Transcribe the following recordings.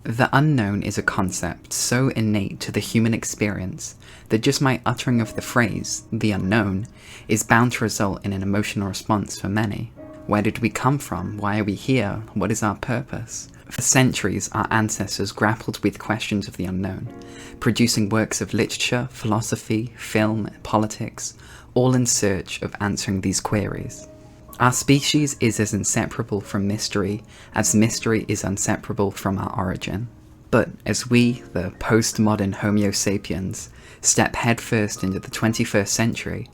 The unknown is a concept so innate to the human experience that just my uttering of the phrase, the unknown, is bound to result in an emotional response for many. Where did we come from? Why are we here? What is our purpose? For centuries, our ancestors grappled with questions of the unknown, producing works of literature, philosophy, film, politics, all in search of answering these queries. Our species is as inseparable from mystery as mystery is inseparable from our origin. But as we, the postmodern Homo sapiens, step headfirst into the 21st century,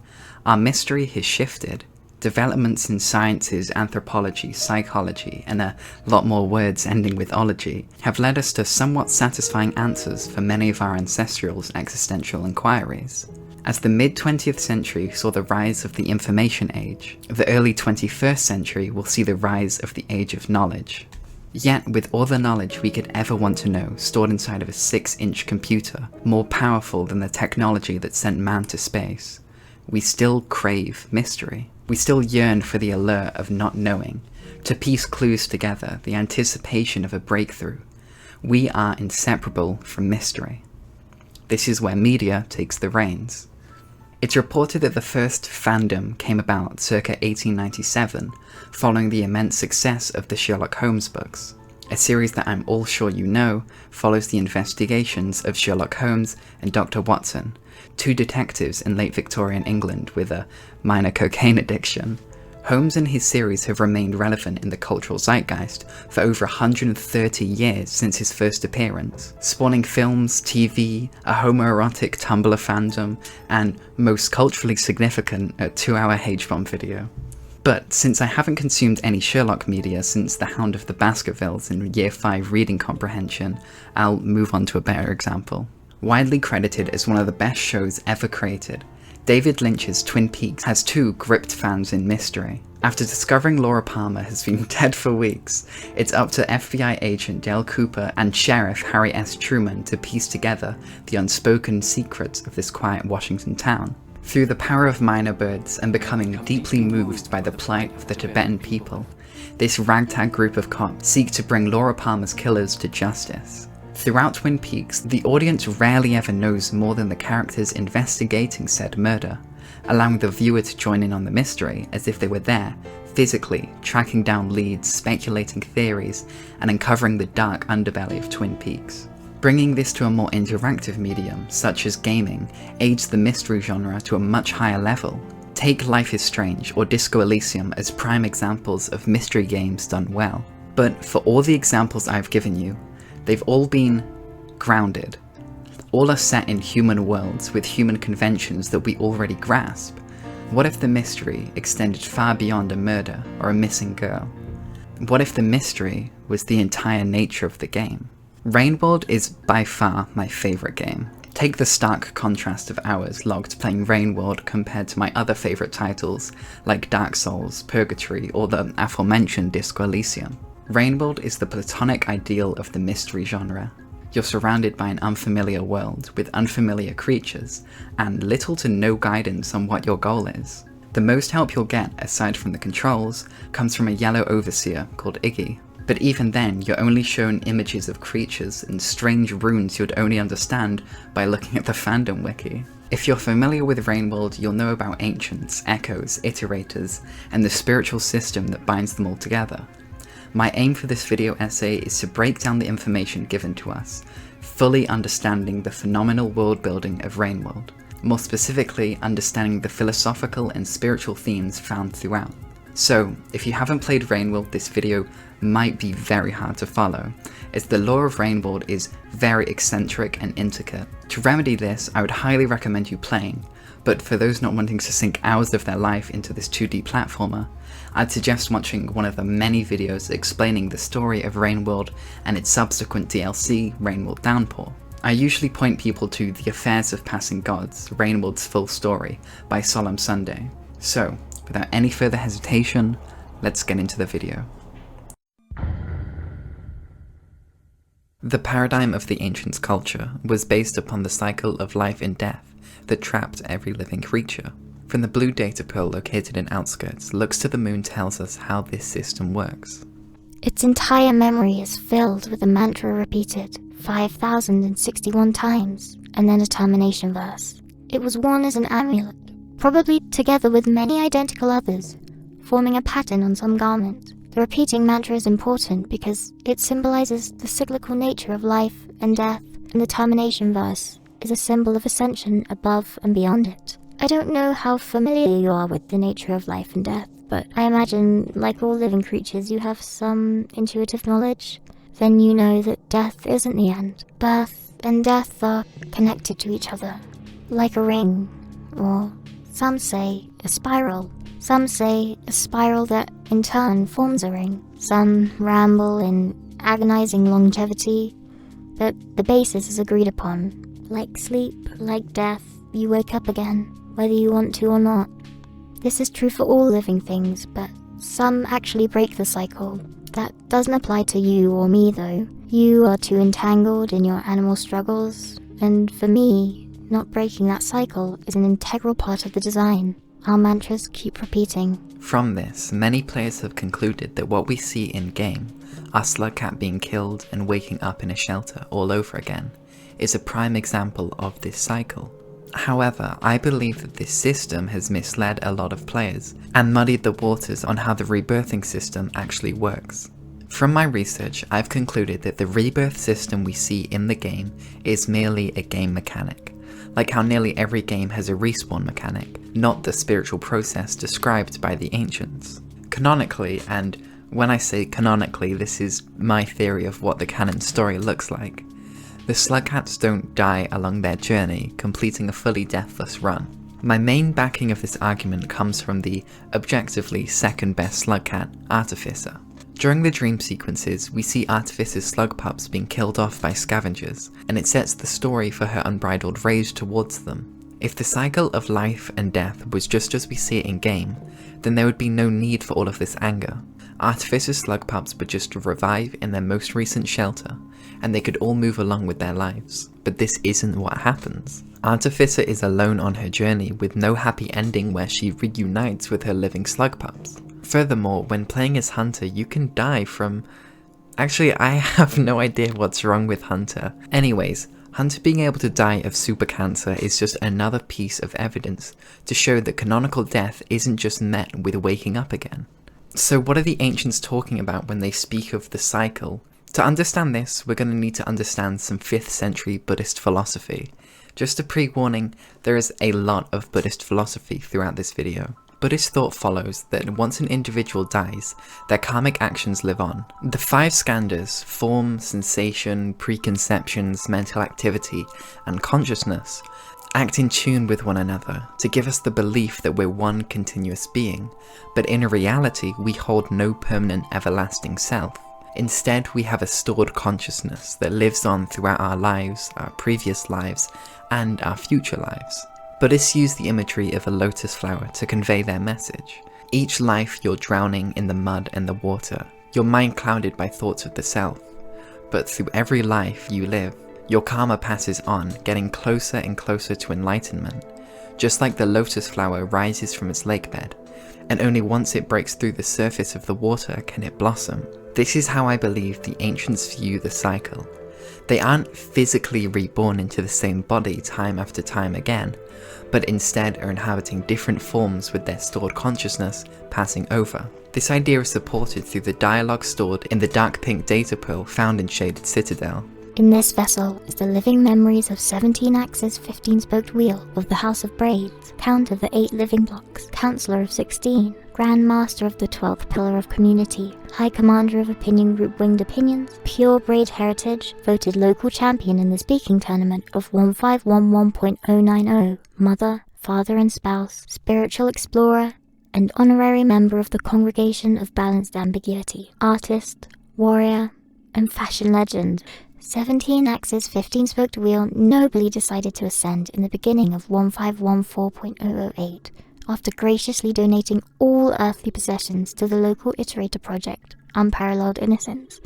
our mystery has shifted. Developments in sciences, anthropology, psychology, and a lot more words ending with ology have led us to somewhat satisfying answers for many of our ancestral existential inquiries. As the mid-20th century saw the rise of the information age, the early 21st century will see the rise of the age of knowledge. Yet, with all the knowledge we could ever want to know stored inside of a 6-inch computer, more powerful than the technology that sent man to space, we still crave mystery. We still yearn for the allure of not knowing, to piece clues together, the anticipation of a breakthrough. We are inseparable from mystery. This is where media takes the reins. It's reported that the first fandom came about circa 1897, following the immense success of the Sherlock Holmes books. A series that I'm all sure you know follows the investigations of Sherlock Holmes and Dr. Watson, two detectives in late Victorian England with a minor cocaine addiction. Holmes and his series have remained relevant in the cultural zeitgeist for over 130 years since his first appearance, spawning films, TV, a homoerotic Tumblr fandom, and, most culturally significant, a 2-hour H-bomb video. But since I haven't consumed any Sherlock media since The Hound of the Baskervilles in Year 5 reading comprehension, I'll move on to a better example. Widely credited as one of the best shows ever created, David Lynch's Twin Peaks has two gripped fans in mystery. After discovering Laura Palmer has been dead for weeks, it's up to FBI agent Dale Cooper and Sheriff Harry S. Truman to piece together the unspoken secrets of this quiet Washington town. Through the power of minor birds and becoming deeply moved by the plight of the Tibetan people, this ragtag group of cops seek to bring Laura Palmer's killers to justice. Throughout Twin Peaks, the audience rarely ever knows more than the characters investigating said murder, allowing the viewer to join in on the mystery as if they were there, physically, tracking down leads, speculating theories, and uncovering the dark underbelly of Twin Peaks. Bringing this to a more interactive medium, such as gaming, aids the mystery genre to a much higher level. Take Life is Strange or Disco Elysium as prime examples of mystery games done well. But for all the examples I've given you, they've all been grounded. All are set in human worlds with human conventions that we already grasp. What if the mystery extended far beyond a murder or a missing girl? What if the mystery was the entire nature of the game? Rainworld is by far my favourite game. Take the stark contrast of hours logged playing Rainworld compared to my other favourite titles like Dark Souls, Purgatory, or the aforementioned Disco Elysium. Rainworld is the platonic ideal of the mystery genre. You're surrounded by an unfamiliar world with unfamiliar creatures, and little to no guidance on what your goal is. The most help you'll get, aside from the controls, comes from a yellow overseer called Iggy. But even then, you're only shown images of creatures and strange runes you'd only understand by looking at the fandom wiki. If you're familiar with Rainworld, you'll know about ancients, echoes, iterators, and the spiritual system that binds them all together. My aim for this video essay is to break down the information given to us, fully understanding the phenomenal world building of Rainworld, more specifically understanding the philosophical and spiritual themes found throughout. So, if you haven't played Rainworld, this video might be very hard to follow, as the lore of Rainworld is very eccentric and intricate. To remedy this, I would highly recommend you playing, but for those not wanting to sink hours of their life into this 2D platformer, I'd suggest watching one of the many videos explaining the story of Rainworld and its subsequent DLC, Rainworld Downpour. I usually point people to The Affairs of Passing Gods, Rainworld's Full Story, by Solemn Sunday. So, without any further hesitation, let's get into the video. The paradigm of the ancients' culture was based upon the cycle of life and death that trapped every living creature. From the blue data pool located in Outskirts, Looks to the Moon tells us how this system works. Its entire memory is filled with a mantra repeated 5,061 times, and then a termination verse. It was worn as an amulet, probably together with many identical others, forming a pattern on some garment. The repeating mantra is important because it symbolizes the cyclical nature of life and death, and the termination verse is a symbol of ascension above and beyond it. I don't know how familiar you are with the nature of life and death, but I imagine, like all living creatures, you have some intuitive knowledge. Then you know that death isn't the end. Birth and death are connected to each other, like a ring, or some say a spiral. Some say a spiral that in turn forms a ring. Some ramble in agonizing longevity, but the basis is agreed upon. Like sleep, like death, you wake up again, whether you want to or not. This is true for all living things, but some actually break the cycle. That doesn't apply to you or me though. You are too entangled in your animal struggles, and for me, not breaking that cycle is an integral part of the design. Our mantras keep repeating. From this, many players have concluded that what we see in-game, our Slugcat being killed and waking up in a shelter all over again, is a prime example of this cycle. However, I believe that this system has misled a lot of players and muddied the waters on how the rebirthing system actually works. From my research, I've concluded that the rebirth system we see in the game is merely a game mechanic, like how nearly every game has a respawn mechanic, not the spiritual process described by the ancients. Canonically, and when I say canonically, this is my theory of what the canon story looks like, the Slugcats don't die along their journey, completing a fully deathless run. My main backing of this argument comes from the objectively second best Slugcat, Artificer. During the dream sequences, we see Artificer's slug pups being killed off by scavengers, and it sets the story for her unbridled rage towards them. If the cycle of life and death was just as we see it in game, then there would be no need for all of this anger. Artificer's slug pups would just revive in their most recent shelter, and they could all move along with their lives. But this isn't what happens. Artificer is alone on her journey with no happy ending where she reunites with her living slug pups. Furthermore, when playing as Hunter, you can die from... Actually, I have no idea what's wrong with Hunter. Anyways, Hunter being able to die of super cancer is just another piece of evidence to show that canonical death isn't just met with waking up again. So what are the ancients talking about when they speak of the cycle? To understand this, we're going to need to understand some 5th century Buddhist philosophy. Just a pre-warning, there is a lot of Buddhist philosophy throughout this video. Buddhist thought follows that once an individual dies, their karmic actions live on. The 5 skandhas, form, sensation, preconceptions, mental activity, and consciousness, act in tune with one another to give us the belief that we're one continuous being, but in reality we hold no permanent everlasting self. Instead, we have a stored consciousness that lives on throughout our lives, our previous lives, and our future lives. Buddhists use the imagery of a lotus flower to convey their message. Each life you're drowning in the mud and the water, your mind clouded by thoughts of the self. But through every life you live, your karma passes on, getting closer and closer to enlightenment, just like the lotus flower rises from its lakebed, and only once it breaks through the surface of the water can it blossom. This is how I believe the ancients view the cycle. They aren't physically reborn into the same body time after time again, but instead are inhabiting different forms with their stored consciousness passing over. This idea is supported through the dialogue stored in the dark pink data pearl found in Shaded Citadel. In this vessel is the living memories of 17-axis 15-spoked wheel of the House of Braids, Count of the 8 living blocks, Counselor of 16, Grand Master of the 12th Pillar of Community, High Commander of Opinion Group Winged Opinions, Pure Braid Heritage, voted local champion in the speaking tournament of 1511.090, Mother, Father and Spouse, Spiritual Explorer, and Honorary Member of the Congregation of Balanced Ambiguity, Artist, Warrior, and Fashion Legend. 17-axis 15-spoked wheel nobly decided to ascend in the beginning of 1514.008 after graciously donating all earthly possessions to the local Iterator project, Unparalleled Innocence,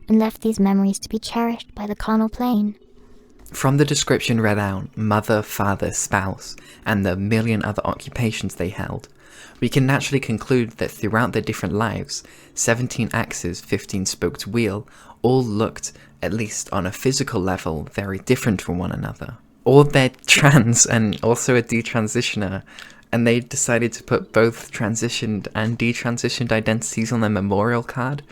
and left these memories to be cherished by the carnal plane. From the description read out, mother, father, spouse, and the million other occupations they held, we can naturally conclude that throughout their different lives, 17 axes, 15-spoked wheel all looked, at least on a physical level, very different from one another. Or they're trans and also a detransitioner, and they decided to put both transitioned and detransitioned identities on their memorial card.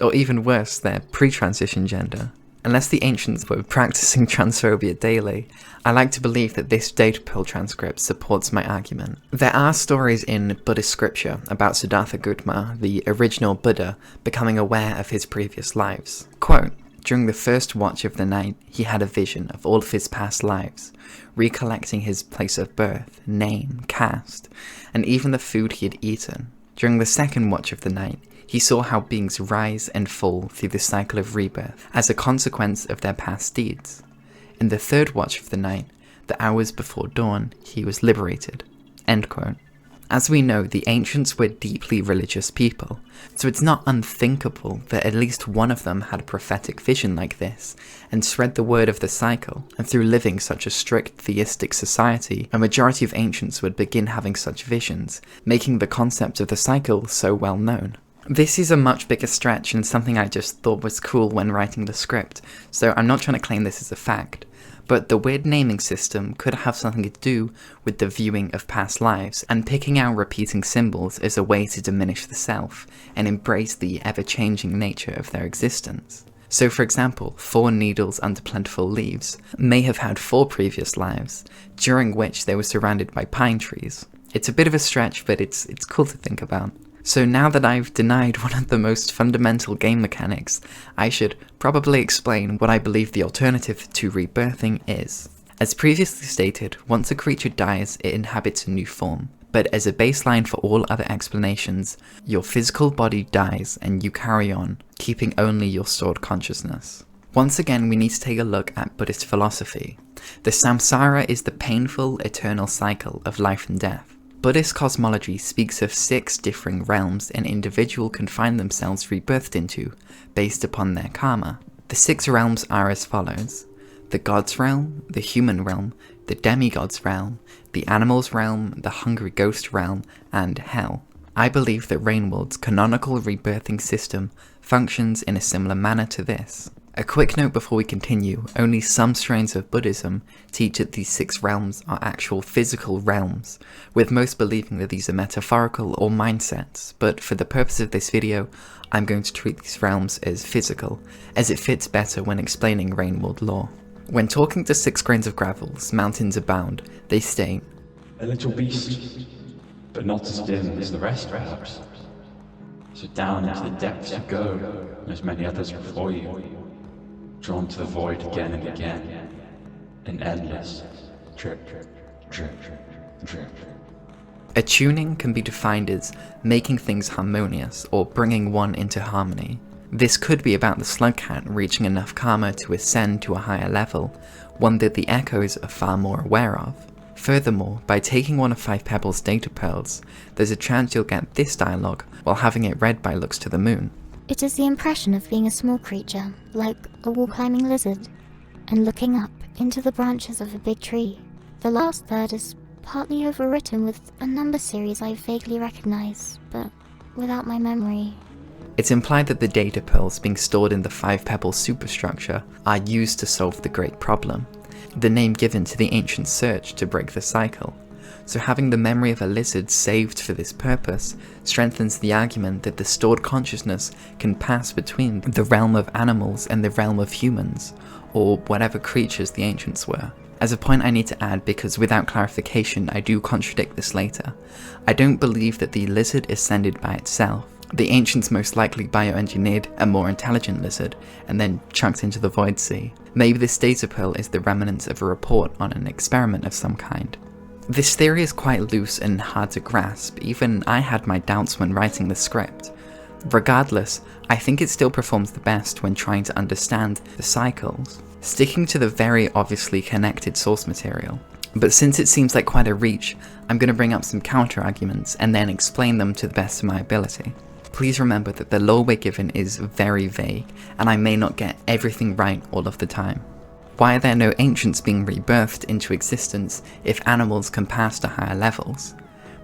Or even worse, their pre-transition gender. Unless the ancients were practicing transphobia daily, I like to believe that this data pearl transcript supports my argument. There are stories in Buddhist scripture about Siddhartha Gautama, the original Buddha, becoming aware of his previous lives. Quote, "During the first watch of the night, he had a vision of all of his past lives, recollecting his place of birth, name, caste, and even the food he had eaten. During the second watch of the night, he saw how beings rise and fall through the cycle of rebirth as a consequence of their past deeds. In the third watch of the night, the hours before dawn, he was liberated." End quote. As we know, the ancients were deeply religious people, so it's not unthinkable that at least one of them had a prophetic vision like this, and spread the word of the cycle, and through living such a strict theistic society, a majority of ancients would begin having such visions, making the concept of the cycle so well known. This is a much bigger stretch and something I just thought was cool when writing the script, so I'm not trying to claim this as a fact, but the weird naming system could have something to do with the viewing of past lives, and picking out repeating symbols as a way to diminish the self, and embrace the ever-changing nature of their existence. So for example, 4 needles under plentiful leaves may have had 4 previous lives, during which they were surrounded by pine trees. It's a bit of a stretch, but it's cool to think about. So now that I've denied one of the most fundamental game mechanics, I should probably explain what I believe the alternative to rebirthing is. As previously stated, once a creature dies, it inhabits a new form. But as a baseline for all other explanations, your physical body dies and you carry on, keeping only your stored consciousness. Once again, we need to take a look at Buddhist philosophy. The samsara is the painful, eternal cycle of life and death. Buddhist cosmology speaks of 6 differing realms an individual can find themselves rebirthed into, based upon their karma. The 6 realms are as follows: the gods realm, the human realm, the demigods realm, the animals realm, the hungry ghost realm, and hell. I believe that Rainwald's canonical rebirthing system functions in a similar manner to this. A quick note before we continue, only some strains of Buddhism teach that these 6 realms are actual physical realms, with most believing that these are metaphorical or mindsets, but for the purpose of this video, I'm going to treat these realms as physical, as it fits better when explaining Rainwald lore. When talking to 6 grains of gravels, mountains abound, they state, "A little beast, but not as dim as the rest perhaps. So down into the depths you go, as many others before you, drawn to the void again and again, an endless drip, drip, drip." Attuning can be defined as making things harmonious or bringing one into harmony. This could be about the slug cat reaching enough karma to ascend to a higher level, one that the echoes are far more aware of. Furthermore, by taking one of 5 Pebbles' data pearls, there's a chance you'll get this dialogue while having it read by Looks to the Moon. It is the impression of being a small creature, like a wall-climbing lizard, and looking up into the branches of a big tree. The last third is partly overwritten with a number series I vaguely recognize, but without my memory. It's implied that the data pearls being stored in the 5 Pebbles superstructure are used to solve the Great Problem, the name given to the ancient search to break the cycle. So having the memory of a lizard saved for this purpose strengthens the argument that the stored consciousness can pass between the realm of animals and the realm of humans, or whatever creatures the ancients were. As a point I need to add, because without clarification I do contradict this later, I don't believe that the lizard ascended by itself. The ancients most likely bioengineered a more intelligent lizard and then chucked into the void sea. Maybe this data pearl is the remnants of a report on an experiment of some kind. This theory is quite loose and hard to grasp, even I had my doubts when writing the script. Regardless, I think it still performs the best when trying to understand the cycles, sticking to the very obviously connected source material. But since it seems like quite a reach, I'm going to bring up some counter-arguments and then explain them to the best of my ability. Please remember that the lore we're given is very vague, and I may not get everything right all of the time. Why are there no ancients being rebirthed into existence if animals can pass to higher levels?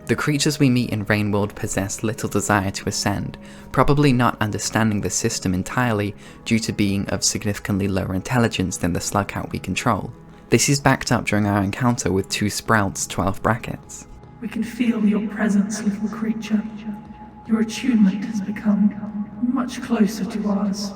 The creatures we meet in Rainworld possess little desire to ascend, probably not understanding the system entirely due to being of significantly lower intelligence than the slugcat we control. This is backed up during our encounter with 2 Sprouts 12 brackets. We can feel your presence, little creature. Your attunement has become much closer to ours.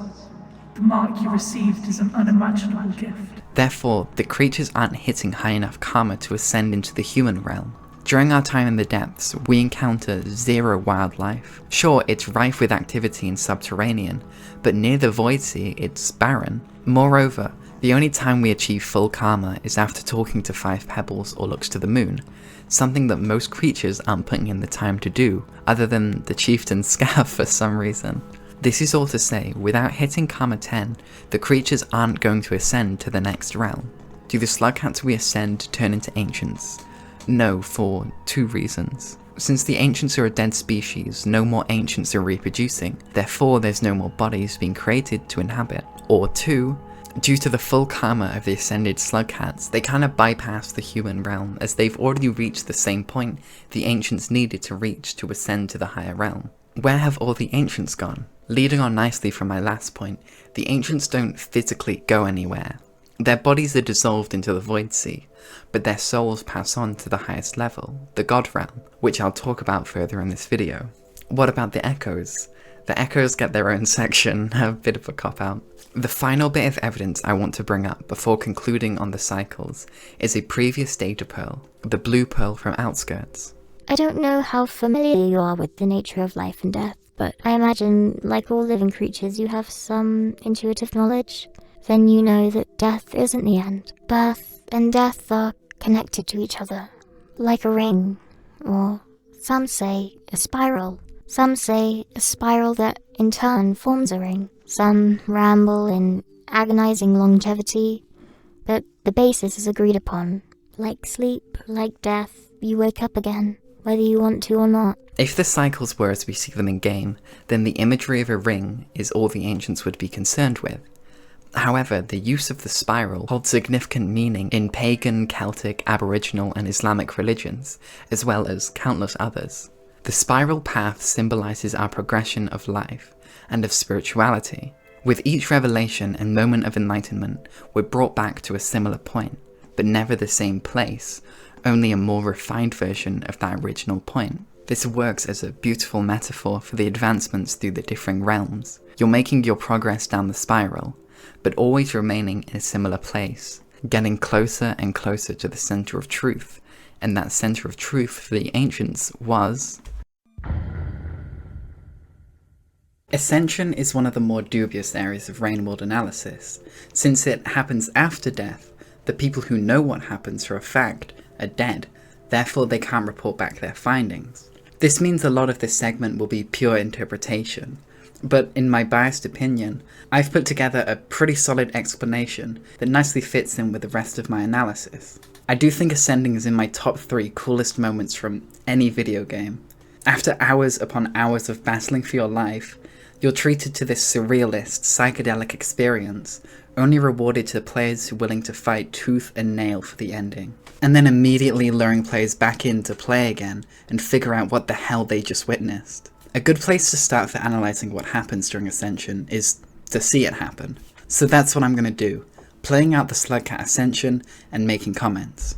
The mark you received is an unimaginable gift. Therefore, the creatures aren't hitting high enough karma to ascend into the human realm. During our time in the depths, we encounter 0 wildlife. Sure, it's rife with activity in subterranean, but near the Void Sea, it's barren. Moreover, the only time we achieve full karma is after talking to 5 pebbles or looks to the moon, something that most creatures aren't putting in the time to do, other than the chieftain Scav for some reason. This is all to say, without hitting karma 10, the creatures aren't going to ascend to the next realm. Do the slugcats we ascend turn into ancients? No, for 2 reasons. Since the ancients are a dead species, no more ancients are reproducing, therefore there's no more bodies being created to inhabit. Or 2, due to the full karma of the ascended slugcats, they kind of bypass the human realm, as they've already reached the same point the ancients needed to reach to ascend to the higher realm. Where have all the ancients gone? Leading on nicely from my last point, the ancients don't physically go anywhere. Their bodies are dissolved into the Void Sea, but their souls pass on to the highest level, the God Realm, which I'll talk about further in this video. What about the Echoes? The Echoes get their own section, a bit of a cop-out. The final bit of evidence I want to bring up before concluding on the cycles is a previous data pearl, the blue pearl from Outskirts. I don't know how familiar you are with the nature of life and death, but I imagine, like all living creatures, you have some intuitive knowledge. Then you know that death isn't the end. Birth and death are connected to each other, like a ring, or some say a spiral. Some say a spiral that in turn forms a ring. Some ramble in agonizing longevity, but the basis is agreed upon. Like sleep, like death, you wake up again, whether you want to or not. If the cycles were as we see them in game, then the imagery of a ring is all the ancients would be concerned with. However, the use of the spiral holds significant meaning in pagan, Celtic, Aboriginal and Islamic religions, as well as countless others. The spiral path symbolizes our progression of life and of spirituality. With each revelation and moment of enlightenment, we're brought back to a similar point, but never the same place, only a more refined version of that original point. This works as a beautiful metaphor for the advancements through the differing realms. You're making your progress down the spiral, but always remaining in a similar place, getting closer and closer to the center of truth, and that center of truth for the ancients was... Ascension is one of the more dubious areas of Rainworld analysis. Since it happens after death, the people who know what happens for a fact are dead, therefore they can't report back their findings. This means a lot of this segment will be pure interpretation, but in my biased opinion, I've put together a pretty solid explanation that nicely fits in with the rest of my analysis. I do think Ascending is in my top 3 coolest moments from any video game. After hours upon hours of battling for your life, you're treated to this surrealist, psychedelic experience, only rewarded to players who are willing to fight tooth and nail for the ending, and then immediately luring players back in to play again and figure out what the hell they just witnessed. A good place to start for analysing what happens during Ascension is to see it happen. So that's what I'm going to do, playing out the Slugcat Ascension and making comments.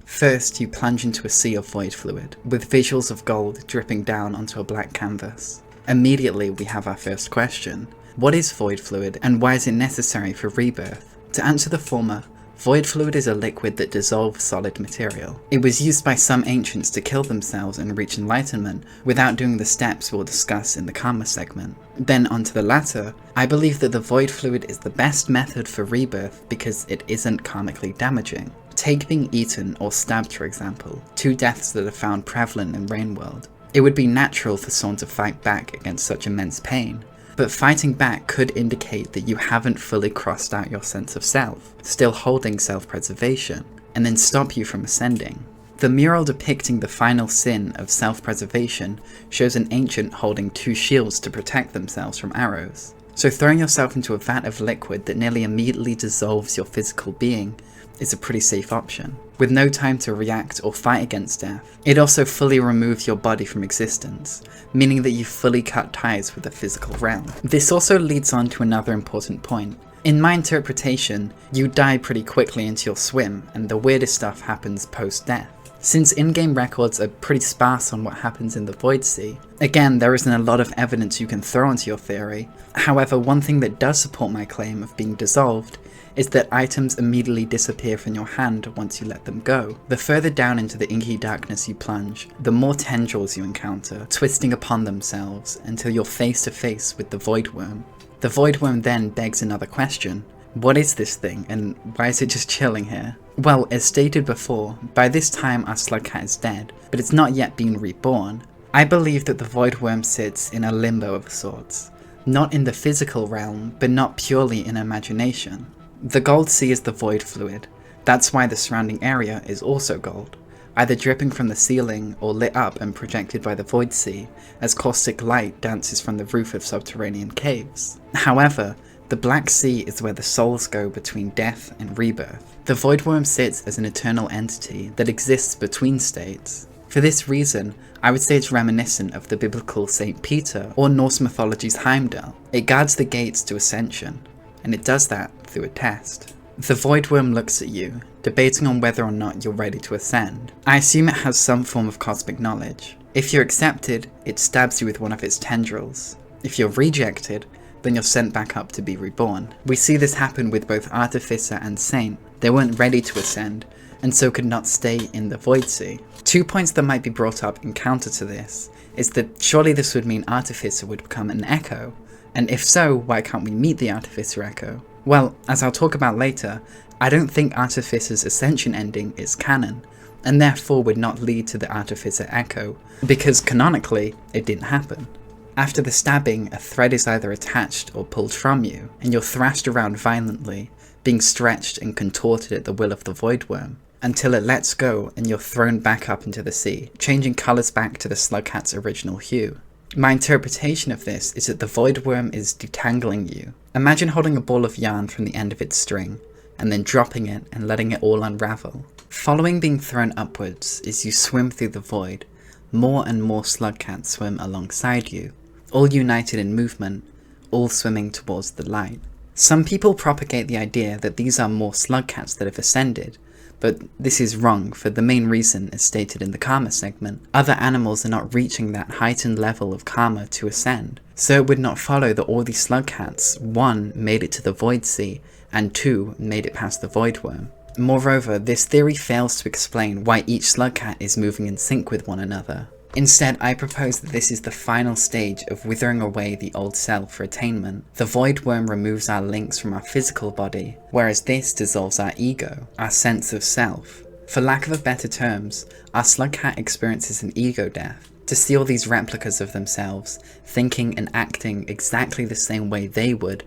First, you plunge into a sea of void fluid, with visuals of gold dripping down onto a black canvas. Immediately we have our first question. What is void fluid and why is it necessary for rebirth? To answer the former, void fluid is a liquid that dissolves solid material. It was used by some ancients to kill themselves and reach enlightenment without doing the steps we'll discuss in the karma segment. Then onto the latter, I believe that the void fluid is the best method for rebirth because it isn't karmically damaging. Take being eaten or stabbed, for example, 2 deaths that are found prevalent in Rainworld. It would be natural for someone to fight back against such immense pain, but fighting back could indicate that you haven't fully crossed out your sense of self, still holding self-preservation, and then stop you from ascending. The mural depicting the final sin of self-preservation shows an ancient holding 2 shields to protect themselves from arrows. So throwing yourself into a vat of liquid that nearly immediately dissolves your physical being is a pretty safe option, with no time to react or fight against death. It also fully removes your body from existence, meaning that you fully cut ties with the physical realm. This also leads on to another important point. In my interpretation, you die pretty quickly into your swim, and the weirdest stuff happens post-death. Since in-game records are pretty sparse on what happens in the Void Sea, again, there isn't a lot of evidence you can throw into your theory. However, one thing that does support my claim of being dissolved is that items immediately disappear from your hand once you let them go. The further down into the inky darkness you plunge, the more tendrils you encounter, twisting upon themselves until you're face to face with the Void Worm. The Void Worm then begs another question. What is this thing, and why is it just chilling here? Well, as stated before, by this time our Slugcat is dead, but it's not yet been reborn. I believe that the Void Worm sits in a limbo of sorts, not in the physical realm, but not purely in imagination. The gold sea is the void fluid. That's why the surrounding area is also gold, either dripping from the ceiling or lit up and projected by the void sea as caustic light dances from the roof of subterranean caves. However, the Black Sea is where the souls go between death and rebirth. The Void Worm sits as an eternal entity that exists between states. For this reason, I would say it's reminiscent of the biblical Saint Peter or Norse mythology's Heimdall. It guards the gates to Ascension, and it does that through a test. The Void Worm looks at you, debating on whether or not you're ready to ascend. I assume it has some form of cosmic knowledge. If you're accepted, it stabs you with one of its tendrils. If you're rejected, then you're sent back up to be reborn. We see this happen with both Artificer and Saint. They weren't ready to ascend, and so could not stay in the Void Sea. 2 points that might be brought up in counter to this is that surely this would mean Artificer would become an Echo, and if so, why can't we meet the Artificer Echo? Well, as I'll talk about later, I don't think Artificer's Ascension ending is canon, and therefore would not lead to the Artificer Echo, because canonically, it didn't happen. After the stabbing, a thread is either attached or pulled from you, and you're thrashed around violently, being stretched and contorted at the will of the Void Worm, until it lets go and you're thrown back up into the sea, changing colours back to the Slugcat's original hue. My interpretation of this is that the Void Worm is detangling you. Imagine holding a ball of yarn from the end of its string, and then dropping it and letting it all unravel. Following being thrown upwards, as you swim through the void, more and more Slugcats swim alongside you, all united in movement, all swimming towards the light. Some people propagate the idea that these are more Slugcats that have ascended, but this is wrong for the main reason as stated in the karma segment. Other animals are not reaching that heightened level of karma to ascend, so it would not follow that all these Slugcats, 1, made it to the Void Sea, and 2, made it past the Void Worm. Moreover, this theory fails to explain why each Slugcat is moving in sync with one another. Instead, I propose that this is the final stage of withering away the old self for attainment. The Void Worm removes our links from our physical body, whereas this dissolves our ego, our sense of self. For lack of better terms, our Slugcat experiences an ego death. To see all these replicas of themselves, thinking and acting exactly the same way they would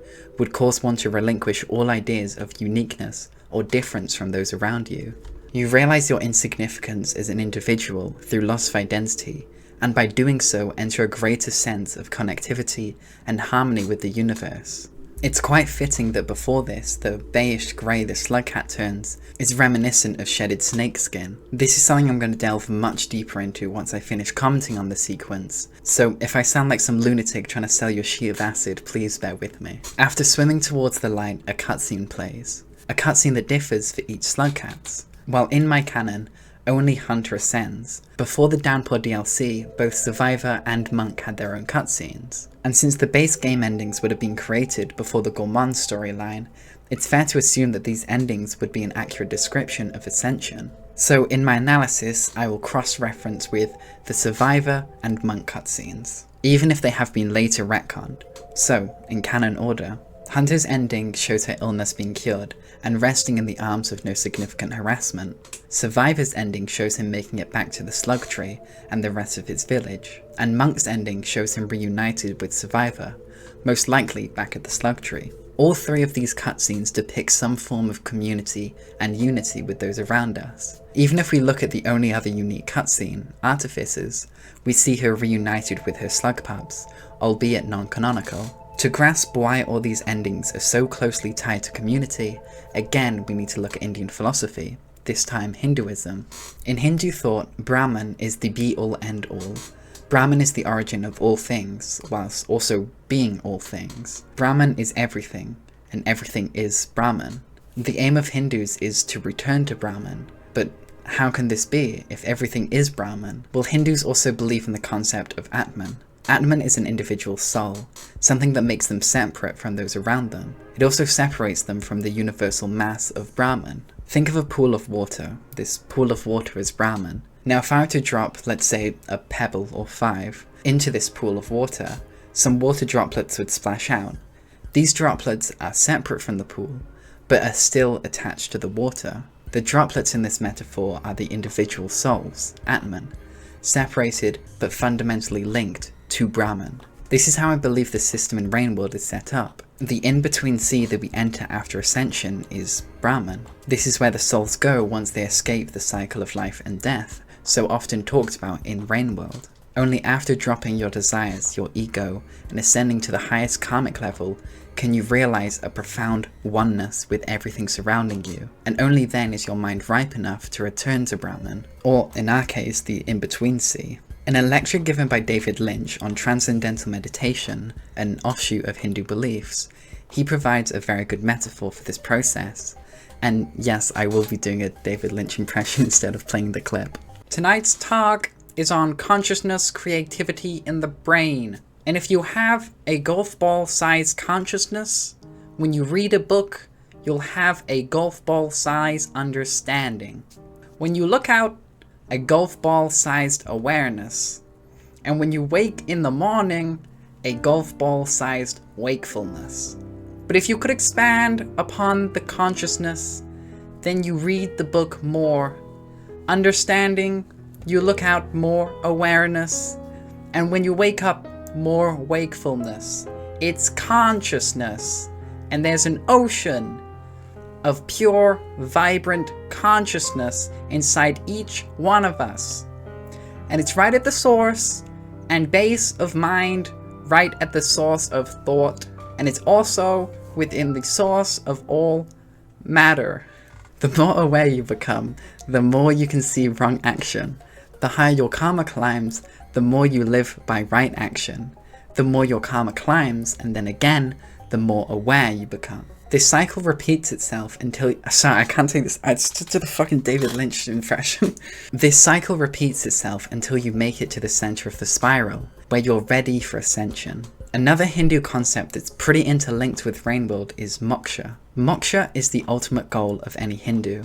cause one to relinquish all ideas of uniqueness or difference from those around you. You realize your insignificance as an individual through loss of identity, and by doing so enter a greater sense of connectivity and harmony with the universe. It's quite fitting that before this, the beige grey the Slugcat turns is reminiscent of shedded snakeskin. This is something I'm going to delve much deeper into once I finish commenting on the sequence, so if I sound like some lunatic trying to sell you a sheet of acid, please bear with me. After swimming towards the light, a cutscene plays. A cutscene that differs for each Slugcat. While in my canon, only Hunter ascends. Before the Downpour DLC, both Survivor and Monk had their own cutscenes. And since the base game endings would have been created before the Gourmand storyline, it's fair to assume that these endings would be an accurate description of Ascension. So in my analysis, I will cross-reference with the Survivor and Monk cutscenes, even if they have been later retconned. So, in canon order, Hunter's ending shows her illness being cured, and resting in the arms of no significant harassment. Survivor's ending shows him making it back to the Slug Tree and the rest of his village, and Monk's ending shows him reunited with Survivor, most likely back at the Slug Tree. All three of these cutscenes depict some form of community and unity with those around us. Even if we look at the only other unique cutscene, Artificer's, we see her reunited with her slug pups, albeit non-canonical. To grasp why all these endings are so closely tied to community, again we need to look at Indian philosophy, this time Hinduism. In Hindu thought, Brahman is the be-all end-all. Brahman is the origin of all things, whilst also being all things. Brahman is everything, and everything is Brahman. The aim of Hindus is to return to Brahman, but how can this be if everything is Brahman? Well, Hindus also believe in the concept of Atman. Atman is an individual soul, something that makes them separate from those around them. It also separates them from the universal mass of Brahman. Think of a pool of water. This pool of water is Brahman. Now if I were to drop, let's say, a pebble or 5 into this pool of water, some water droplets would splash out. These droplets are separate from the pool, but are still attached to the water. The droplets in this metaphor are the individual souls, Atman, separated but fundamentally linked to Brahman. This is how I believe the system in Rainworld is set up. The in-between sea that we enter after Ascension is Brahman. This is where the souls go once they escape the cycle of life and death, so often talked about in Rainworld. Only after dropping your desires, your ego, and ascending to the highest karmic level can you realize a profound oneness with everything surrounding you, and only then is your mind ripe enough to return to Brahman, or in our case, the in-between sea. In a lecture given by David Lynch on transcendental meditation, an offshoot of Hindu beliefs, he provides a very good metaphor for this process. And yes, I will be doing a David Lynch impression instead of playing the clip. Tonight's talk is on consciousness creativity in the brain. And if you have a golf ball sized consciousness, when you read a book, you'll have a golf ball size understanding. When you look out, a golf ball sized awareness. And when you wake in the morning, a golf ball sized wakefulness. But if you could expand upon the consciousness, then you read the book more. Understanding, you look out more awareness. And when you wake up, more wakefulness. It's consciousness. And there's an ocean of pure, vibrant consciousness inside each one of us. And it's right at the source and base of mind, right at the source of thought, and it's also within the source of all matter. The more aware you become, the more you can see wrong action. The higher your karma climbs, the more you live by right action. The more your karma climbs, and then again, the more aware you become. This cycle repeats itself until... Sorry, I can't say this. I just did the fucking David Lynch impression. This cycle repeats itself until you make it to the center of the spiral, where you're ready for ascension. Another Hindu concept that's pretty interlinked with Rainworld is moksha. Moksha is the ultimate goal of any Hindu.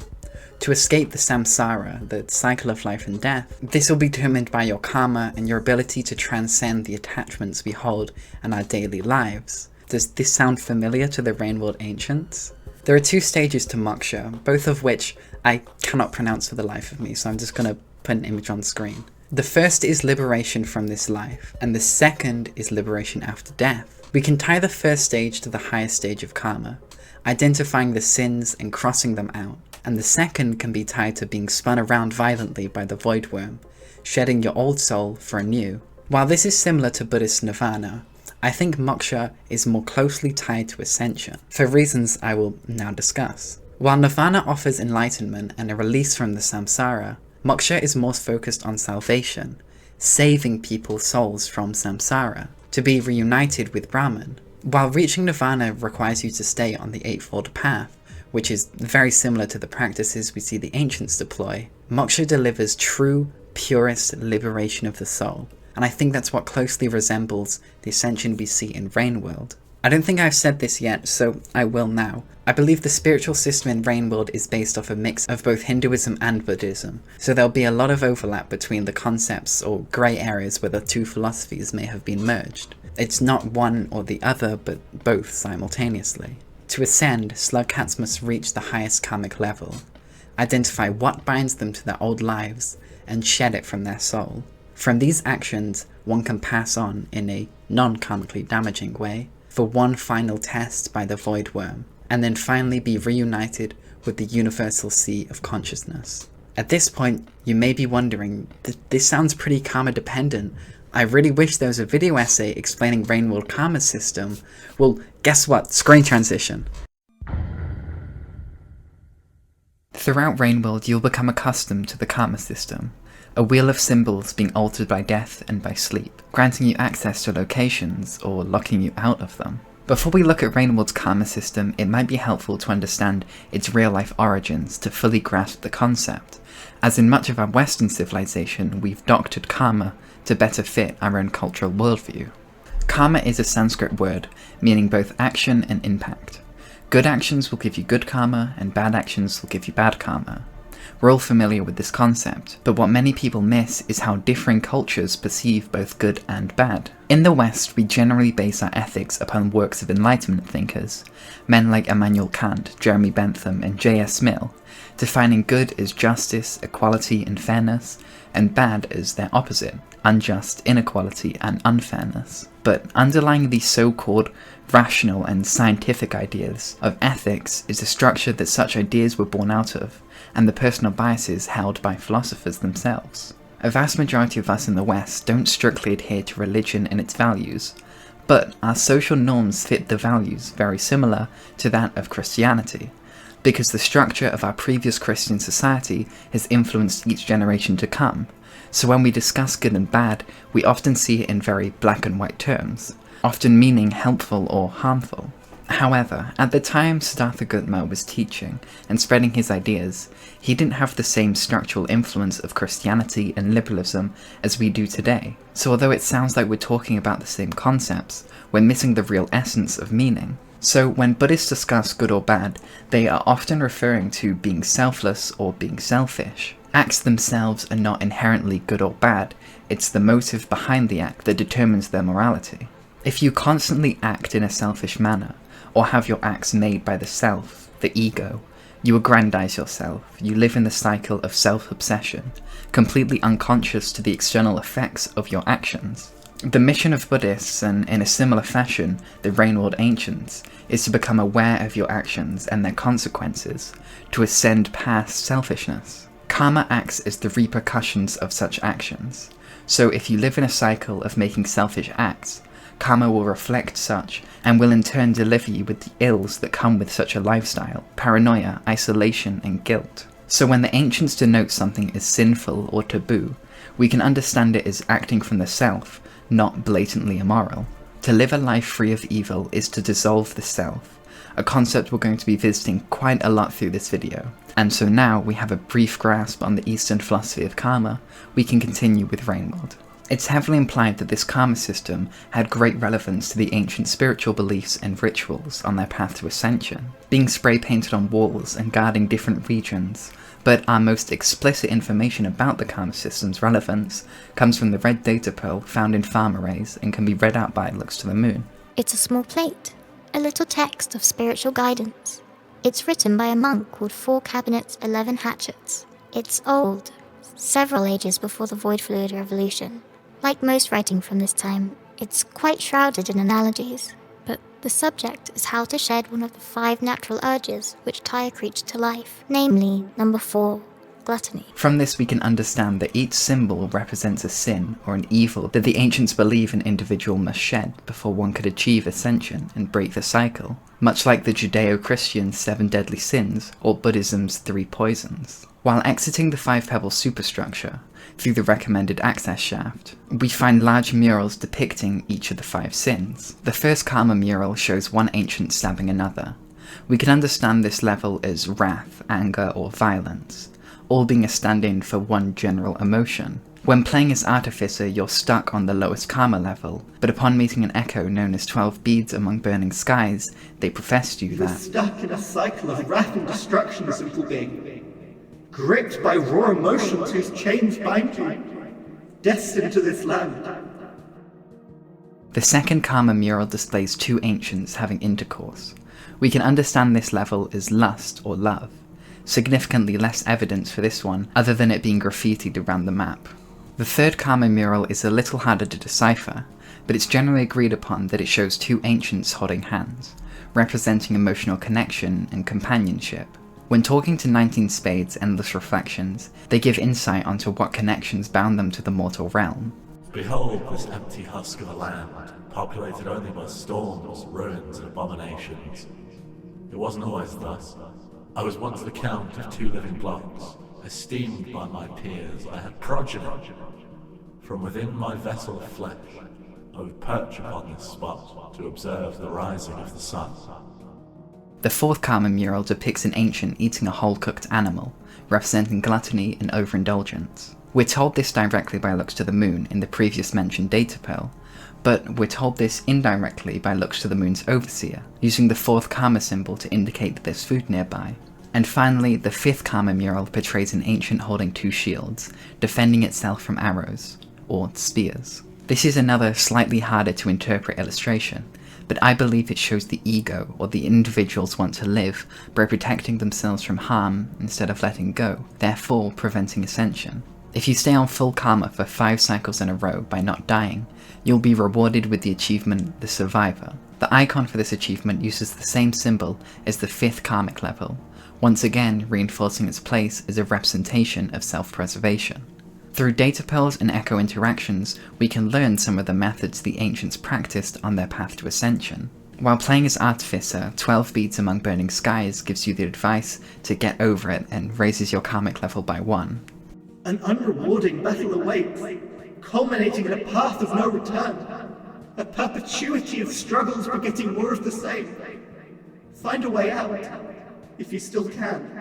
To escape the samsara, the cycle of life and death. This will be determined by your karma and your ability to transcend the attachments we hold in our daily lives. Does this sound familiar to the Rainworld ancients? There are 2 stages to moksha, both of which I cannot pronounce for the life of me, so I'm just going to put an image on screen. The first is liberation from this life, and the second is liberation after death. We can tie the first stage to the highest stage of karma, identifying the sins and crossing them out, and the second can be tied to being spun around violently by the void worm, shedding your old soul for a new. While this is similar to Buddhist nirvana, I think moksha is more closely tied to ascension, for reasons I will now discuss. While nirvana offers enlightenment and a release from the samsara, moksha is more focused on salvation, saving people's souls from samsara, to be reunited with Brahman. While reaching nirvana requires you to stay on the Eightfold Path, which is very similar to the practices we see the ancients deploy, moksha delivers true, purest liberation of the soul. And I think that's what closely resembles the ascension we see in Rainworld. I don't think I've said this yet, so I will now. I believe the spiritual system in Rainworld is based off a mix of both Hinduism and Buddhism, so there'll be a lot of overlap between the concepts or grey areas where the 2 philosophies may have been merged. It's not one or the other, but both simultaneously. To ascend, slug cats must reach the highest karmic level, identify what binds them to their old lives, and shed it from their soul. From these actions, one can pass on in a non-karmically damaging way for one final test by the void worm, and then finally be reunited with the universal sea of consciousness. At this point, you may be wondering, this sounds pretty karma dependent. I really wish there was a video essay explaining Rainworld Karma's system. Well, guess what? Screen transition. Throughout Rainworld, you'll become accustomed to the Karma system, a wheel of symbols being altered by death and by sleep, granting you access to locations or locking you out of them. Before we look at Rainworld's Karma system, it might be helpful to understand its real-life origins to fully grasp the concept, as in much of our Western civilization, we've doctored karma to better fit our own cultural worldview. Karma is a Sanskrit word, meaning both action and impact. Good actions will give you good karma, and bad actions will give you bad karma. We're all familiar with this concept, but what many people miss is how differing cultures perceive both good and bad. In the West, we generally base our ethics upon works of Enlightenment thinkers, men like Immanuel Kant, Jeremy Bentham, and J.S. Mill, defining good as justice, equality, and fairness, and bad as their opposite, unjust, inequality, and unfairness. But underlying these so-called rational and scientific ideas of ethics is the structure that such ideas were born out of, and the personal biases held by philosophers themselves. A vast majority of us in the West don't strictly adhere to religion and its values, but our social norms fit the values very similar to that of Christianity, because the structure of our previous Christian society has influenced each generation to come. So when we discuss good and bad, we often see it in very black and white terms, often meaning helpful or harmful. However, at the time Siddhartha Gautama was teaching and spreading his ideas, he didn't have the same structural influence of Christianity and liberalism as we do today. So although it sounds like we're talking about the same concepts, we're missing the real essence of meaning. So when Buddhists discuss good or bad, they are often referring to being selfless or being selfish. Acts themselves are not inherently good or bad, it's the motive behind the act that determines their morality. If you constantly act in a selfish manner, or have your acts made by the self, the ego, you aggrandize yourself, you live in the cycle of self-obsession, completely unconscious to the external effects of your actions. The mission of Buddhists, and in a similar fashion, the Rainworld Ancients, is to become aware of your actions and their consequences, to ascend past selfishness. Karma acts as the repercussions of such actions. So if you live in a cycle of making selfish acts, karma will reflect such, and will in turn deliver you with the ills that come with such a lifestyle: paranoia, isolation, and guilt. So when the ancients denote something as sinful or taboo, we can understand it as acting from the self, not blatantly immoral. To live a life free of evil is to dissolve the self, a concept we're going to be visiting quite a lot through this video. And so now we have a brief grasp on the Eastern philosophy of karma, we can continue with Rainworld. It's heavily implied that this karma system had great relevance to the ancient spiritual beliefs and rituals on their path to Ascension, being spray painted on walls and guarding different regions, but our most explicit information about the karma system's relevance comes from the red data pearl found in farm arrays and can be read out by Looks to the Moon. It's a small plate, a little text of spiritual guidance. It's written by a monk called 4 Cabinets 11 Hatchets. It's old, several ages before the Void Fluid Revolution. Like most writing from this time, it's quite shrouded in analogies, but the subject is how to shed one of the 5 natural urges which tie a creature to life, namely number 4, gluttony. From this we can understand that each symbol represents a sin or an evil that the ancients believe an individual must shed before one could achieve ascension and break the cycle, much like the Judeo-Christian 7 deadly sins or Buddhism's 3 poisons. While exiting the 5 pebble superstructure, through the recommended access shaft, we find large murals depicting each of the 5 sins. The first karma mural shows one ancient stabbing another. We can understand this level as wrath, anger, or violence, all being a stand-in for one general emotion. When playing as Artificer, you're stuck on the lowest karma level, but upon meeting an echo known as 12 Beads Among Burning Skies, they profess to you You're that stuck in a cycle of wrath and destruction, simple being. Gripped by raw emotions whose chains bind you, destined to this land. The second karma mural displays 2 ancients having intercourse. We can understand this level as lust or love. Significantly less evidence for this one, other than it being graffitied around the map. The third karma mural is a little harder to decipher, but it's generally agreed upon that it shows 2 ancients holding hands, representing emotional connection and companionship. When talking to 19 Spades' Endless Reflections, they give insight onto what connections bound them to the mortal realm. Behold this empty husk of a land, populated only by storms, ruins, and abominations. It wasn't always thus. I was once the count of 2 living blocks, esteemed by my peers. I had progeny. From within my vessel of flesh, I would perch upon this spot to observe the rising of the sun. The fourth Karma mural depicts an ancient eating a whole-cooked animal, representing gluttony and overindulgence. We're told this directly by looks to the moon in the previous mentioned data pearl, but we're told this indirectly by looks to the moon's overseer, using the fourth Karma symbol to indicate that there's food nearby. And finally, the fifth Karma mural portrays an ancient holding 2 shields, defending itself from arrows, or spears. This is another slightly harder to interpret illustration, but I believe it shows the ego or the individual's want to live by protecting themselves from harm instead of letting go, therefore preventing ascension. If you stay on full karma for 5 cycles in a row by not dying, you'll be rewarded with the achievement The Survivor. The icon for this achievement uses the same symbol as the 5th karmic level, once again reinforcing its place as a representation of self-preservation. Through data pearls and echo interactions, we can learn some of the methods the ancients practiced on their path to ascension. While playing as Artificer, 12 Beads Among Burning Skies gives you the advice to get over it and raises your karmic level by 1. An unrewarding battle awaits, culminating in a path of no return. A perpetuity of struggles begetting more of the same. Find a way out, if you still can.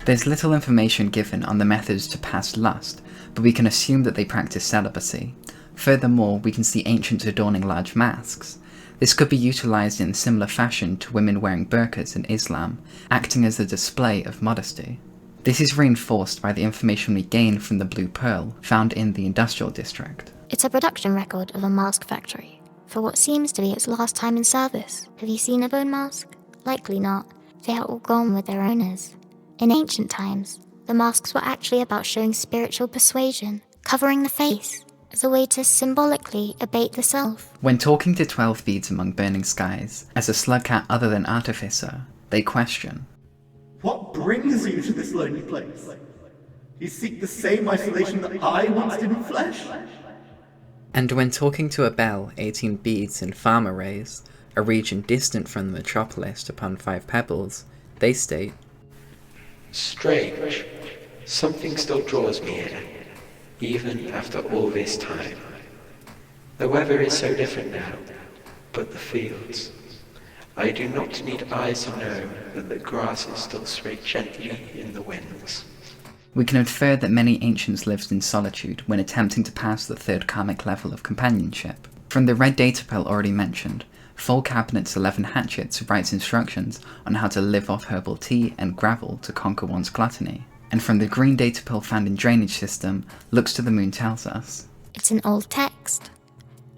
There's little information given on the methods to pass lust, but we can assume that they practice celibacy. Furthermore, we can see ancients adorning large masks. This could be utilized in similar fashion to women wearing burqas in Islam, acting as a display of modesty. This is reinforced by the information we gain from the Blue Pearl, found in the industrial district. It's a production record of a mask factory, for what seems to be its last time in service. Have you seen a bone mask? Likely not. They are all gone with their owners. In ancient times, the masks were actually about showing spiritual persuasion, covering the face, as a way to symbolically abate the self. When talking to 12 Beads Among Burning Skies, as a slugcat other than Artificer, they question, What brings you to this lonely place? You seek the same isolation that I once did in flesh? And when talking to a bell 18 beads in Farmer Rays, a region distant from the metropolis upon 5 pebbles, they state, Strange. Something still draws me here, even after all this time. The weather is so different now, but the fields. I do not need eyes to know that the grasses still sway gently in the winds. We can infer that many ancients lived in solitude when attempting to pass the 3rd karmic level of companionship. From the red data pearl already mentioned, Full Cabinet's 11 Hatchets writes instructions on how to live off herbal tea and gravel to conquer one's gluttony. And from the green data pearl found in Drainage System, Looks to the Moon tells us, It's an old text.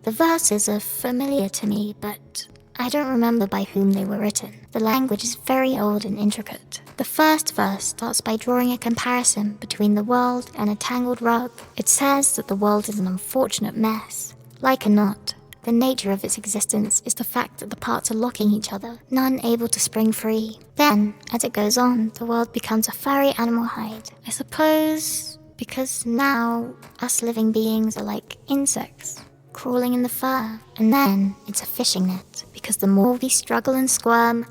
The verses are familiar to me, but I don't remember by whom they were written. The language is very old and intricate. The first verse starts by drawing a comparison between the world and a tangled rug. It says that the world is an unfortunate mess. Like a knot, the nature of its existence is the fact that the parts are locking each other, none able to spring free. Then, as it goes on, the world becomes a furry animal hide. I suppose because now us living beings are like insects, crawling in the fur. And then it's a fishing net, because the more we struggle and squirm,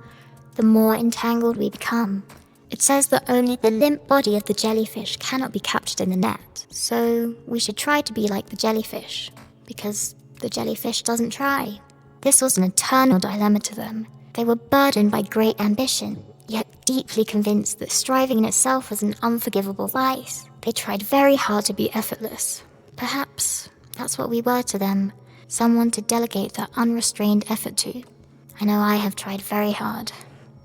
the more entangled we become. It says that only the limp body of the jellyfish cannot be captured in the net. So we should try to be like the jellyfish, because the jellyfish doesn't try. This was an eternal dilemma to them. They were burdened by great ambition, yet deeply convinced that striving in itself was an unforgivable vice. They tried very hard to be effortless. Perhaps that's what we were to them, someone to delegate that unrestrained effort to. I know I have tried very hard.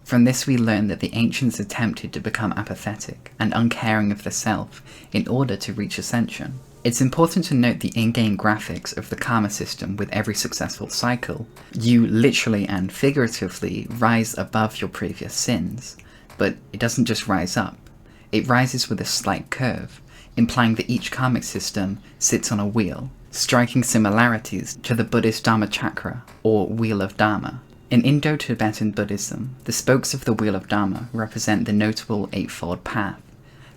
From this we learn that the ancients attempted to become apathetic and uncaring of the self in order to reach ascension. It's important to note the in-game graphics of the karma system with every successful cycle. You literally and figuratively rise above your previous sins, but it doesn't just rise up. It rises with a slight curve, implying that each karmic system sits on a wheel, striking similarities to the Buddhist Dharma Chakra, or Wheel of Dharma. In Indo-Tibetan Buddhism, the spokes of the Wheel of Dharma represent the notable Eightfold Path.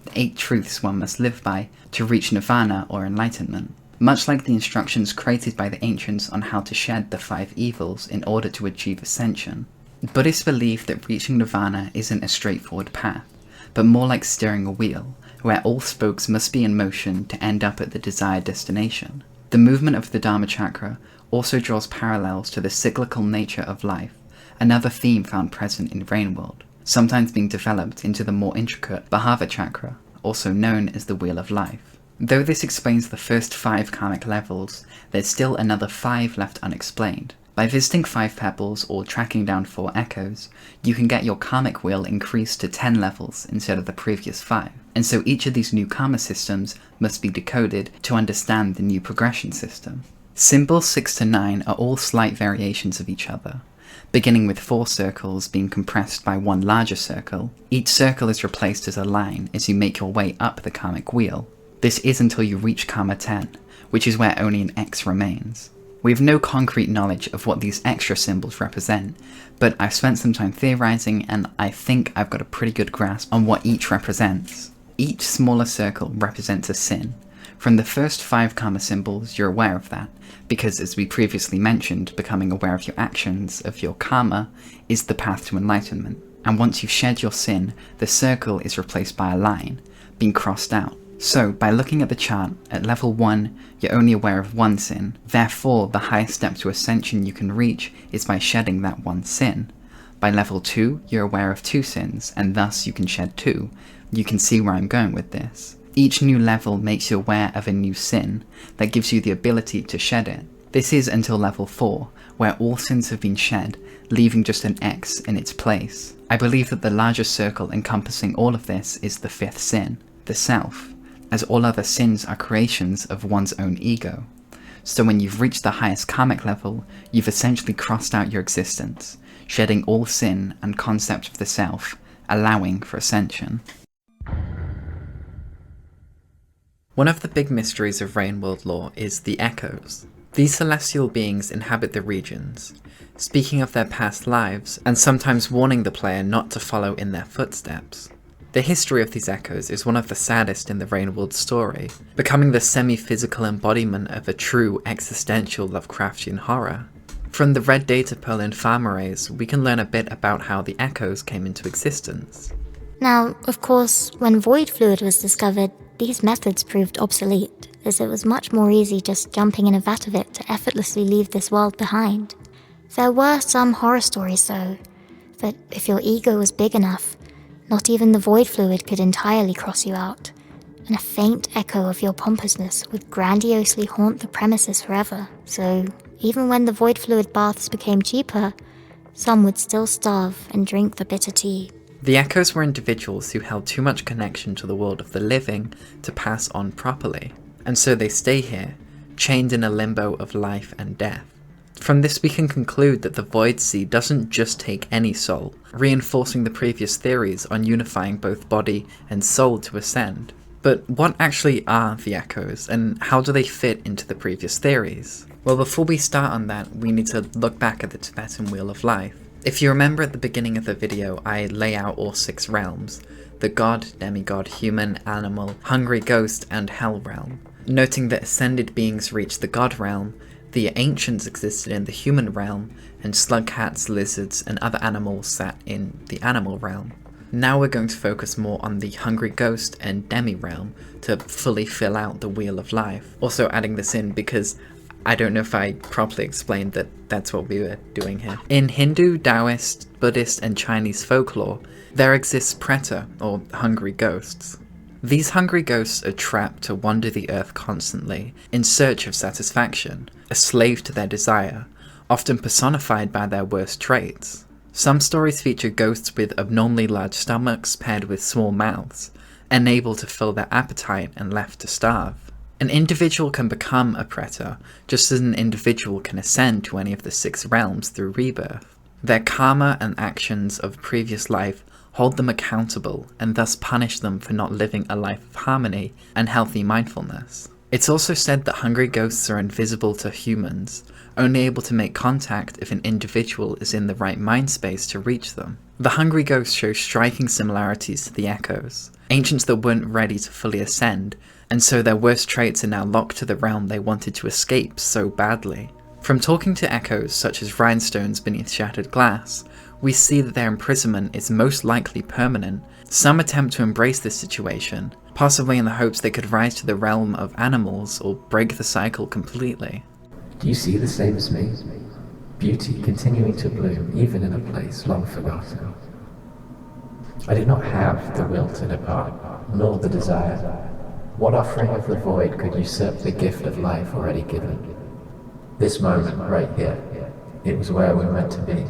the 8 truths one must live by to reach nirvana or enlightenment. Much like the instructions created by the ancients on how to shed the 5 evils in order to achieve ascension. Buddhists believe that reaching nirvana isn't a straightforward path, but more like steering a wheel, where all spokes must be in motion to end up at the desired destination. The movement of the Dharma chakra also draws parallels to the cyclical nature of life, another theme found present in Rainworld, sometimes being developed into the more intricate Bhava chakra, also known as the Wheel of Life. Though this explains the first 5 karmic levels, there's still another 5 left unexplained. By visiting 5 pebbles or tracking down 4 echoes, you can get your karmic wheel increased to 10 levels instead of the previous 5, and so each of these new karma systems must be decoded to understand the new progression system. Symbols 6 to 9 are all slight variations of each other, beginning with 4 circles being compressed by one larger circle. Each circle is replaced as a line as you make your way up the karmic wheel. This is until you reach Karma 10, which is where only an X remains. We have no concrete knowledge of what these extra symbols represent, but I've spent some time theorizing and I think I've got a pretty good grasp on what each represents. Each smaller circle represents a sin. From the first 5 karma symbols, you're aware of that, because as we previously mentioned, becoming aware of your actions, of your karma, is the path to enlightenment. And once you've shed your sin, the circle is replaced by a line, being crossed out. So, by looking at the chart, at level 1, you're only aware of 1 sin, therefore the highest step to ascension you can reach is by shedding that 1 sin. By level 2, you're aware of 2 sins, and thus you can shed 2. You can see where I'm going with this. Each new level makes you aware of a new sin, that gives you the ability to shed it. This is until level 4, where all sins have been shed, leaving just an X in its place. I believe that the larger circle encompassing all of this is the 5th sin, the self, as all other sins are creations of one's own ego. So when you've reached the highest karmic level, you've essentially crossed out your existence, shedding all sin and concept of the self, allowing for ascension. One of the big mysteries of Rainworld lore is the Echoes. These celestial beings inhabit the regions, speaking of their past lives and sometimes warning the player not to follow in their footsteps. The history of these echoes is one of the saddest in the Rainworld story, becoming the semi-physical embodiment of a true existential Lovecraftian horror. From the red data pearl in Farmarays, we can learn a bit about how the echoes came into existence. Now, of course, when void fluid was discovered, these methods proved obsolete, as it was much more easy just jumping in a vat of it to effortlessly leave this world behind. There were some horror stories though, that if your ego was big enough, not even the void fluid could entirely cross you out, and a faint echo of your pompousness would grandiosely haunt the premises forever. So, even when the void fluid baths became cheaper, some would still starve and drink the bitter tea. The echoes were individuals who held too much connection to the world of the living to pass on properly, and so they stay here, chained in a limbo of life and death. From this we can conclude that the Void Sea doesn't just take any soul, reinforcing the previous theories on unifying both body and soul to ascend. But what actually are the Echoes, and how do they fit into the previous theories? Well, before we start on that, we need to look back at the Tibetan Wheel of Life. If you remember at the beginning of the video, I lay out all 6 realms: the God, Demigod, Human, Animal, Hungry Ghost, and Hell realm. Noting that ascended beings reach the God realm, the ancients existed in the human realm, and slug cats, lizards, and other animals sat in the animal realm. Now we're going to focus more on the Hungry Ghost and Demi realm to fully fill out the Wheel of Life. Also adding this in because I don't know if I properly explained that that's what we were doing here. In Hindu, Taoist, Buddhist, and Chinese folklore, there exists preta, or hungry ghosts. These hungry ghosts are trapped to wander the earth constantly, in search of satisfaction, a slave to their desire, often personified by their worst traits. Some stories feature ghosts with abnormally large stomachs paired with small mouths, unable to fill their appetite and left to starve. An individual can become a preta, just as an individual can ascend to any of the 6 realms through rebirth. Their karma and actions of previous life hold them accountable and thus punish them for not living a life of harmony and healthy mindfulness. It's also said that hungry ghosts are invisible to humans, only able to make contact if an individual is in the right mind space to reach them. The hungry ghosts show striking similarities to the echoes, ancients that weren't ready to fully ascend, and so their worst traits are now locked to the realm they wanted to escape so badly. From talking to echoes such as rhinestones beneath shattered glass, we see that their imprisonment is most likely permanent. Some attempt to embrace this situation, possibly in the hopes they could rise to the realm of animals or break the cycle completely. Do you see the same as me? Beauty continuing to bloom even in a place long forgotten. I do not have the will to depart, nor the desire. What offering of the void could usurp the gift of life already given? This moment, right here, it was where we were meant to be.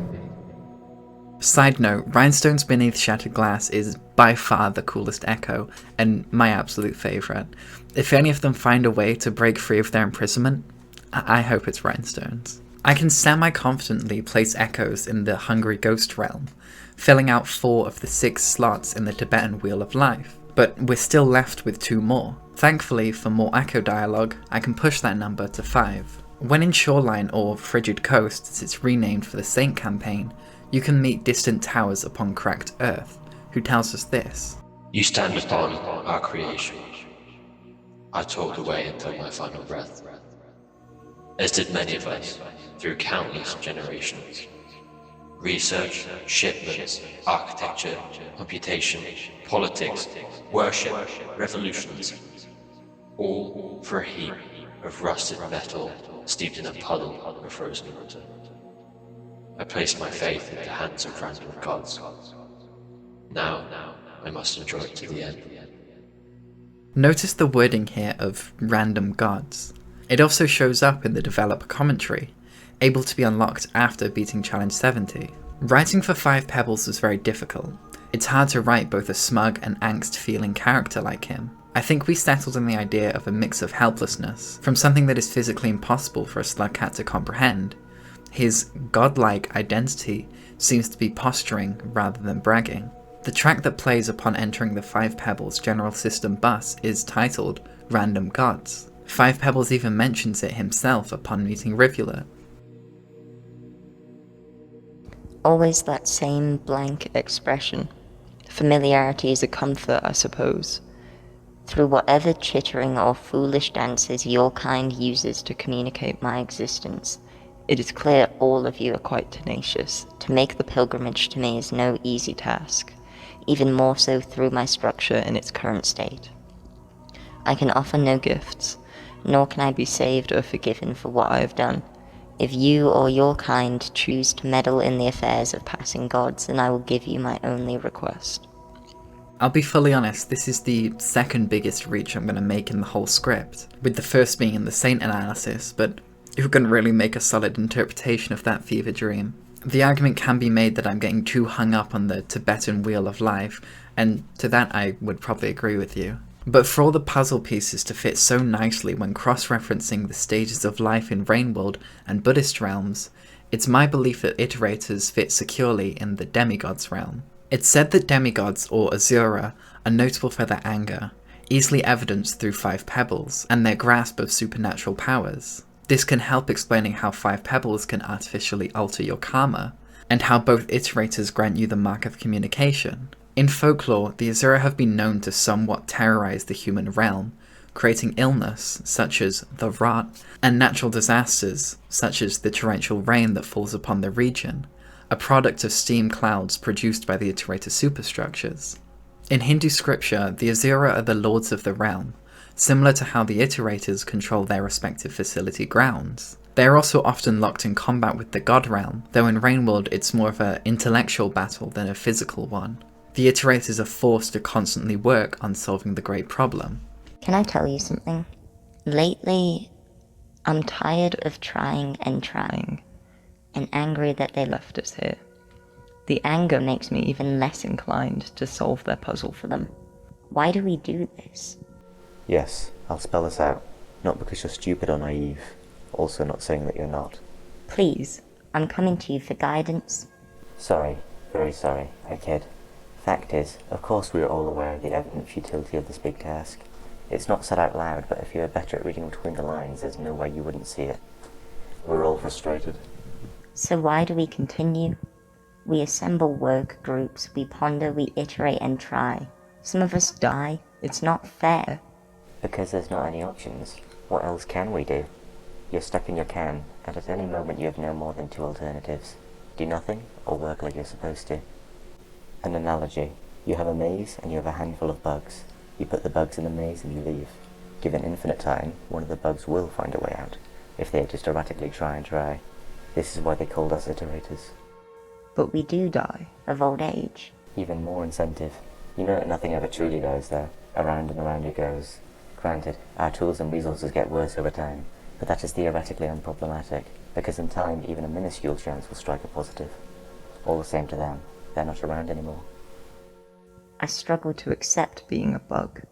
Side note, Rhinestones Beneath Shattered Glass is by far the coolest echo, and my absolute favourite. If any of them find a way to break free of their imprisonment, I hope it's Rhinestones. I can semi-confidently place echoes in the Hungry Ghost realm, filling out 4 of the 6 slots in the Tibetan Wheel of Life, but we're still left with 2 more. Thankfully, for more echo dialogue, I can push that number to 5. When in Shoreline or Frigid Coast, as it's renamed for the Saint campaign, you can meet Distant Towers upon Cracked Earth, who tells us this. You stand upon our creation. I tore the way until my final breath, as did many of us through countless generations. Research, shipments, architecture, computation, politics, worship, revolutions, all for a heap of rusted metal steeped in a puddle of frozen water. I placed my faith in the hands of random gods. Now, I must enjoy it to the end. Notice the wording here of random gods. It also shows up in the developer commentary, able to be unlocked after beating Challenge 70. Writing for 5 Pebbles was very difficult. It's hard to write both a smug and angst-feeling character like him. I think we settled on the idea of a mix of helplessness, from something that is physically impossible for a slugcat to comprehend. His godlike identity seems to be posturing rather than bragging. The track that plays upon entering the 5 Pebbles General System bus is titled Random Gods. 5 Pebbles even mentions it himself upon meeting Rivulet. Always that same blank expression. Familiarity is a comfort, I suppose. Through whatever chittering or foolish dances your kind uses to communicate my existence, it is clear all of you are quite tenacious. To make the pilgrimage to me is no easy task, even more so through my structure in its current state. I can offer no gifts, nor can I be saved or forgiven for what I have done. If you or your kind choose to meddle in the affairs of passing gods, then I will give you my only request. I'll be fully honest, this is the second biggest reach I'm going to make in the whole script, with the first being in the Saint analysis, but who can really make a solid interpretation of that fever dream? The argument can be made that I'm getting too hung up on the Tibetan Wheel of Life, and to that I would probably agree with you. But for all the puzzle pieces to fit so nicely when cross-referencing the stages of life in Rainworld and Buddhist realms, it's my belief that Iterators fit securely in the demigods realm. It's said that demigods, or Asura, are notable for their anger, easily evidenced through 5 Pebbles, and their grasp of supernatural powers. This can help explaining how 5 Pebbles can artificially alter your karma, and how both Iterators grant you the mark of communication. In folklore, the Asura have been known to somewhat terrorize the human realm, creating illness, such as the rot, and natural disasters, such as the torrential rain that falls upon the region, a product of steam clouds produced by the Iterator superstructures. In Hindu scripture, the Asura are the lords of the realm, similar to how the Iterators control their respective facility grounds. They are also often locked in combat with the god realm, though in Rainworld it's more of an intellectual battle than a physical one. The Iterators are forced to constantly work on solving the great problem. Can I tell you something? Lately, I'm tired of trying and angry that they left us here. The anger makes me even less inclined to solve their puzzle for them. Why do we do this? Yes, I'll spell this out. Not because you're stupid or naive. Also not saying that you're not. Please, I'm coming to you for guidance. Sorry, very sorry, I kid. Fact is, of course we are all aware of the evident futility of this big task. It's not said out loud, but if you were better at reading between the lines, there's no way you wouldn't see it. We're all frustrated. So why do we continue? We assemble work groups, we ponder, we iterate and try. Some of us die. It's not fair. Because there's not any options. What else can we do? You're stuck in your can, and at any moment you have no more than two alternatives. Do nothing, or work like you're supposed to. An analogy. You have a maze, and you have a handful of bugs. You put the bugs in the maze and you leave. Given infinite time, one of the bugs will find a way out, if they just erratically try and try. This is why they called us iterators. But we do die. Of old age. Even more incentive. You know that nothing ever truly dies though. Around and around it goes. Granted, our tools and resources get worse over time, but that is theoretically unproblematic, because in time even a minuscule chance will strike a positive. All the same to them, they're not around anymore. I struggle to accept being a bug.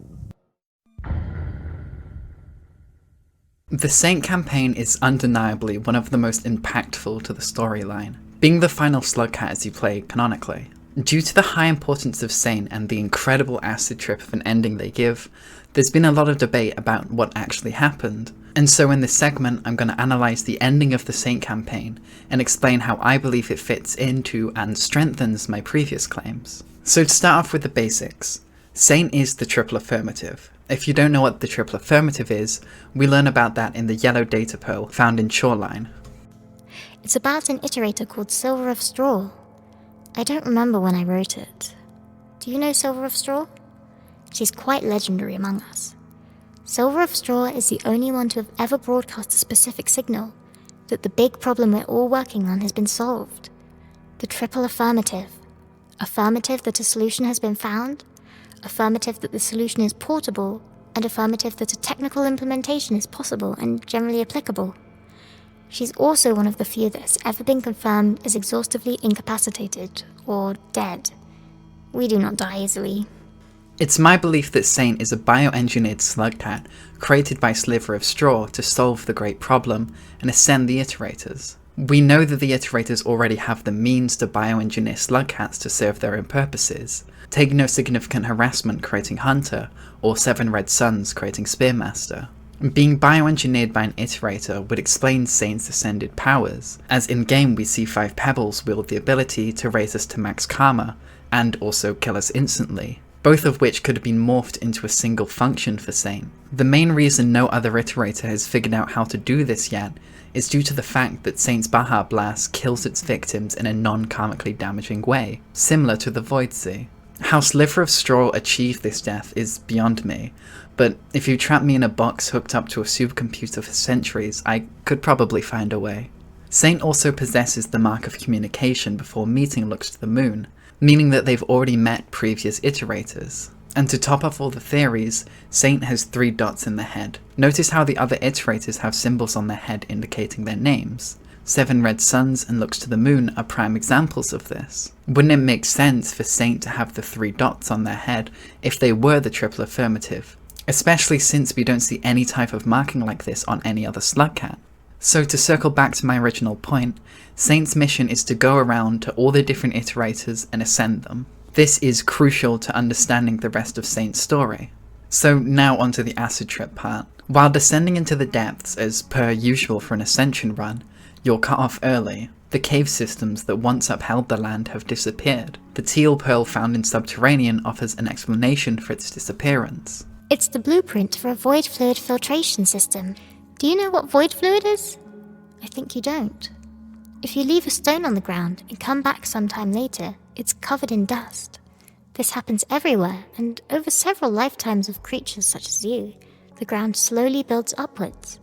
The Saint campaign is undeniably one of the most impactful to the storyline, being the final Slugcat as you play canonically. Due to the high importance of Saint and the incredible acid trip of an ending they give, there's been a lot of debate about what actually happened, and so in this segment I'm going to analyse the ending of the Saint campaign and explain how I believe it fits into and strengthens my previous claims. So to start off with the basics, Saint is the triple affirmative. If you don't know what the triple affirmative is, we learn about that in the yellow data pearl found in Shoreline. It's about an iterator called Silver of Straw. I don't remember when I wrote it. Do you know Silver of Straw? She's quite legendary among us. Silver of Straw is the only one to have ever broadcast a specific signal that the big problem we're all working on has been solved. The triple affirmative. Affirmative that a solution has been found, affirmative that the solution is portable, and affirmative that a technical implementation is possible and generally applicable. She's also one of the few that has ever been confirmed as exhaustively incapacitated, or dead. We do not die easily. It's my belief that Saint is a bioengineered Slugcat created by Sliver of Straw to solve the great problem and ascend the Iterators. We know that the Iterators already have the means to bioengineer Slugcats to serve their own purposes. Take No Significant Harassment creating Hunter, or Seven Red Suns creating Spearmaster. Being bioengineered by an Iterator would explain Saint's ascended powers, as in-game we see 5 Pebbles wield the ability to raise us to max karma, and also kill us instantly, both of which could have been morphed into a single function for Saint. The main reason no other Iterator has figured out how to do this yet is due to the fact that Saint's Baja Blast kills its victims in a non-karmically damaging way, similar to the Void Sea. How Sliver of Straw achieved this death is beyond me, but if you trap me in a box hooked up to a supercomputer for centuries, I could probably find a way. Saint also possesses the mark of communication before meeting Lux to the Moon, meaning that they've already met previous Iterators. And to top off all the theories, Saint has 3 dots in the head. Notice how the other Iterators have symbols on their head indicating their names. 7 Red Suns and Lux to the Moon are prime examples of this. Wouldn't it make sense for Saint to have the 3 dots on their head if they were the triple affirmative? Especially since we don't see any type of marking like this on any other Slugcat. So to circle back to my original point, Saint's mission is to go around to all the different Iterators and ascend them. This is crucial to understanding the rest of Saint's story. So now onto the acid trip part. While descending into the depths as per usual for an Ascension run, you're cut off early. The cave systems that once upheld the land have disappeared. The teal pearl found in Subterranean offers an explanation for its disappearance. It's the blueprint for a void fluid filtration system. Do you know what void fluid is? I think you don't. If you leave a stone on the ground and come back sometime later, it's covered in dust. This happens everywhere, and over several lifetimes of creatures such as you, the ground slowly builds upwards.